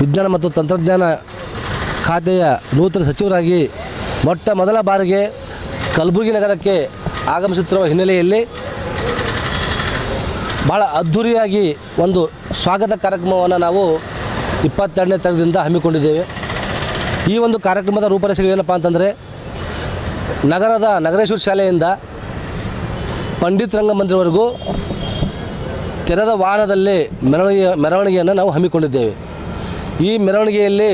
ವಿಜ್ಞಾನ ಮತ್ತು ತಂತ್ರಜ್ಞಾನ ಖಾತೆಯ ನೂತನ ಸಚಿವರಾಗಿ ಮೊಟ್ಟ ಮೊದಲ ಬಾರಿಗೆ ಕಲಬುರಗಿ ನಗರಕ್ಕೆ ಆಗಮಿಸುತ್ತಿರುವ ಹಿನ್ನೆಲೆಯಲ್ಲಿ ಭಾಳ ಅದ್ಧೂರಿಯಾಗಿ ಒಂದು ಸ್ವಾಗತ ಕಾರ್ಯಕ್ರಮವನ್ನು ನಾವು 22ನೇ ತಾರೀಕಿನಿಂದ ಹಮ್ಮಿಕೊಂಡಿದ್ದೇವೆ. ಈ ಒಂದು ಕಾರ್ಯಕ್ರಮದ ರೂಪರೇಷೆಗಳು ಏನಪ್ಪ ಅಂತಂದರೆ, ನಗರದ ನಗರೇಶ್ವರ ಶಾಲೆಯಿಂದ ಪಂಡಿತ್ ರಂಗಮಂದಿರವರೆಗೂ ತೆರೆದ ವಾಹನದಲ್ಲಿ ಮೆರವಣಿಗೆಯನ್ನು ನಾವು ಹಮ್ಮಿಕೊಂಡಿದ್ದೇವೆ. ಈ ಮೆರವಣಿಗೆಯಲ್ಲಿ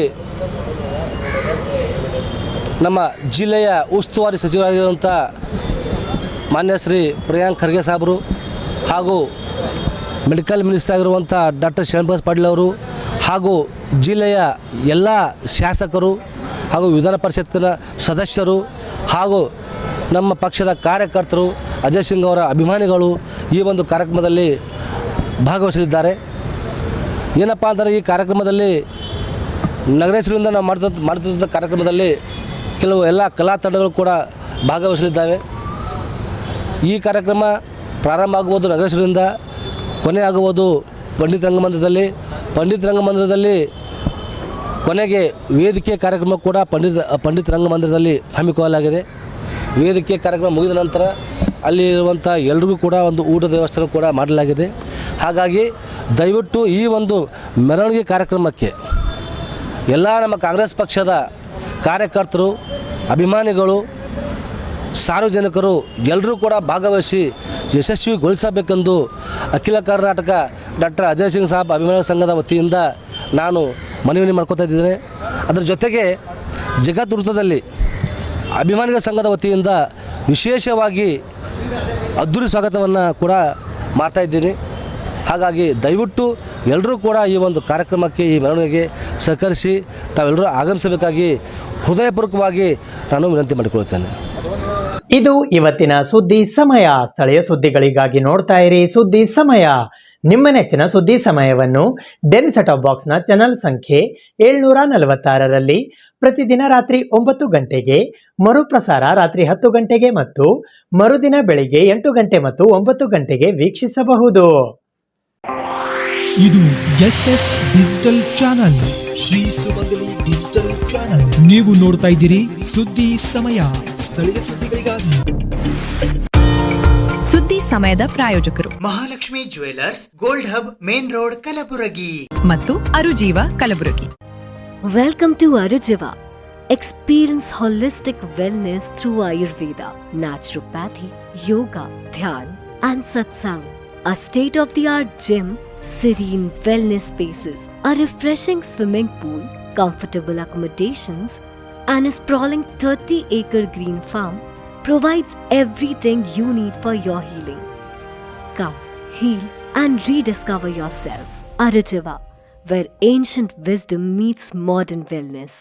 ನಮ್ಮ ಜಿಲ್ಲೆಯ ಉಸ್ತುವಾರಿ ಸಚಿವರಾಗಿರುವಂಥ ಮಾನ್ಯ ಶ್ರೀ ಪ್ರಿಯಾಂಕ್ ಖರ್ಗೆ ಸಾಹೇಬರು ಹಾಗೂ ಮೆಡಿಕಲ್ ಮಿನಿಸ್ಟರ್ ಆಗಿರುವಂಥ ಡಾಕ್ಟರ್ ಶ್ರೀನಿವಾಸ್ ಪಾಟೀಲ್ ಅವರು ಹಾಗೂ ಜಿಲ್ಲೆಯ ಎಲ್ಲ ಶಾಸಕರು ಹಾಗೂ ವಿಧಾನ ಪರಿಷತ್ತಿನ ಸದಸ್ಯರು ಹಾಗೂ ನಮ್ಮ ಪಕ್ಷದ ಕಾರ್ಯಕರ್ತರು, ಅಜಯ್ ಸಿಂಗ್ ಅವರ ಅಭಿಮಾನಿಗಳು ಈ ಒಂದು ಕಾರ್ಯಕ್ರಮದಲ್ಲಿ ಭಾಗವಹಿಸಲಿದ್ದಾರೆ. ಏನಪ್ಪ ಅಂದರೆ, ಈ ಕಾರ್ಯಕ್ರಮದಲ್ಲಿ ನಗರೇಶ್ವರದಿಂದ ನಾವು ಮಾಡ್ತಿದ್ದ ಕಾರ್ಯಕ್ರಮದಲ್ಲಿ ಕೆಲವು ಎಲ್ಲ ಕಲಾ ತಂಡಗಳು ಕೂಡ ಭಾಗವಹಿಸಲಿದ್ದಾವೆ. ಈ ಕಾರ್ಯಕ್ರಮ ಪ್ರಾರಂಭ ಆಗುವುದು ನಗರೇಶ್ವರದಿಂದ, ಕೊನೆ ಆಗುವುದು ಪಂಡಿತ್ ರಂಗಮಂದಿರದಲ್ಲಿ ಕೊನೆಗೆ ವೇದಿಕೆ ಕಾರ್ಯಕ್ರಮ ಕೂಡ ಪಂಡಿತ್ ರಂಗಮಂದಿರದಲ್ಲಿ ಹಮ್ಮಿಕೊಳ್ಳಲಾಗಿದೆ. ವೇದಿಕೆ ಕಾರ್ಯಕ್ರಮ ಮುಗಿದ ನಂತರ ಅಲ್ಲಿರುವಂಥ ಎಲ್ರಿಗೂ ಕೂಡ ಒಂದು ಊಟದ ವ್ಯವಸ್ಥೆ ಕೂಡ ಮಾಡಲಾಗಿದೆ. ಹಾಗಾಗಿ ದಯವಿಟ್ಟು ಈ ಒಂದು ಮೆರವಣಿಗೆ ಕಾರ್ಯಕ್ರಮಕ್ಕೆ ಎಲ್ಲ ನಮ್ಮ ಕಾಂಗ್ರೆಸ್ ಪಕ್ಷದ ಕಾರ್ಯಕರ್ತರು, ಅಭಿಮಾನಿಗಳು, ಸಾರ್ವಜನಿಕರು ಎಲ್ಲರೂ ಕೂಡ ಭಾಗವಹಿಸಿ ಯಶಸ್ವಿಗೊಳಿಸಬೇಕೆಂದು ಅಖಿಲ ಕರ್ನಾಟಕ ಡಾಕ್ಟರ್ ಅಜಯ್ ಸಿಂಗ್ ಸಾಬ್ ಅಭಿಮಾನಿ ಸಂಘದ ವತಿಯಿಂದ ನಾನು ಮನವಿ ಮಾಡ್ಕೋತಾ ಇದ್ದೇನೆ. ಅದರ ಜೊತೆಗೆ ಜಗತ್ ವೃತ್ತದಲ್ಲಿ ಅಭಿಮಾನಿಗಳ ಸಂಘದ ವತಿಯಿಂದ ವಿಶೇಷವಾಗಿ ಅದ್ಧೂರಿ ಸ್ವಾಗತವನ್ನು ಕೂಡ ಮಾಡ್ತಾಯಿದ್ದೀನಿ. ಹಾಗಾಗಿ ದಯವಿಟ್ಟು ಎಲ್ಲರೂ ಕೂಡ ಈ ಒಂದು ಕಾರ್ಯಕ್ರಮಕ್ಕೆ, ಈ ಮೆರವಣಿಗೆಗೆ ಸಹಕರಿಸಿ ತಾವೆಲ್ಲರೂ ಆಗಮಿಸಬೇಕಾಗಿ ಹೃದಯಪೂರ್ವಕವಾಗಿ ನಾನು ವಿನಂತಿ ಮಾಡಿಕೊಳ್ಳುತ್ತೇನೆ. ಇದು ಇವತ್ತಿನ ಸುದ್ದಿ ಸಮಯ. ಸ್ಥಳೀಯ ಸುದ್ದಿಗಳಿಗಾಗಿ ನೋಡ್ತಾ ಇರಿ ಸುದ್ದಿ ಸಮಯ. ನಿಮ್ಮ ನೆಚ್ಚಿನ ಸುದ್ದಿ ಸಮಯವನ್ನು ಡೆನ್ ಸೆಟ್ ಆಫ್ ಬಾಕ್ಸ್ನ ಚಾನಲ್ ಸಂಖ್ಯೆ 746ರಲ್ಲಿ ಪ್ರತಿದಿನ ರಾತ್ರಿ 9 ಗಂಟೆಗೆ, ಮರುಪ್ರಸಾರ ರಾತ್ರಿ 10 ಗಂಟೆಗೆ ಮತ್ತು ಮರುದಿನ ಬೆಳಿಗ್ಗೆ 8 ಗಂಟೆ ಮತ್ತು 9 ಗಂಟೆಗೆ ವೀಕ್ಷಿಸಬಹುದು. ಇದು ಎಸ್ಎಸ್ ಡಿಜಿಟಲ್ ಚಾನಲ್, ಶ್ರೀ ಸುಮಂಗಲಿ ಡಿಜಿಟಲ್ ಚಾನಲ್. ನೀವು ನೋಡ್ತಾ ಇದ್ದೀರಿ ಸುದ್ದಿ ಸಮಯ, ಸ್ಥಳೀಯ ಸುದ್ದಿಗಳಿಗಾಗಿ. ಸುದ್ದಿ ಸಮಯದ ಪ್ರಾಯೋಜಕರು Mahalakshmi jewellers, gold hub, main road, Kalaburagi ಮತ್ತು ಅರುಜೀವ Kalaburagi. Welcome to Arujiva. Experience holistic wellness through Ayurveda, naturopathy, yoga, dhyan and satsang. A state-of-the-art gym, serene wellness spaces, a refreshing swimming pool, comfortable accommodations and a sprawling 30-acre green farm provides everything you need for your healing. Come, heal and rediscover yourself. Arujiva, where ancient wisdom meets modern wellness.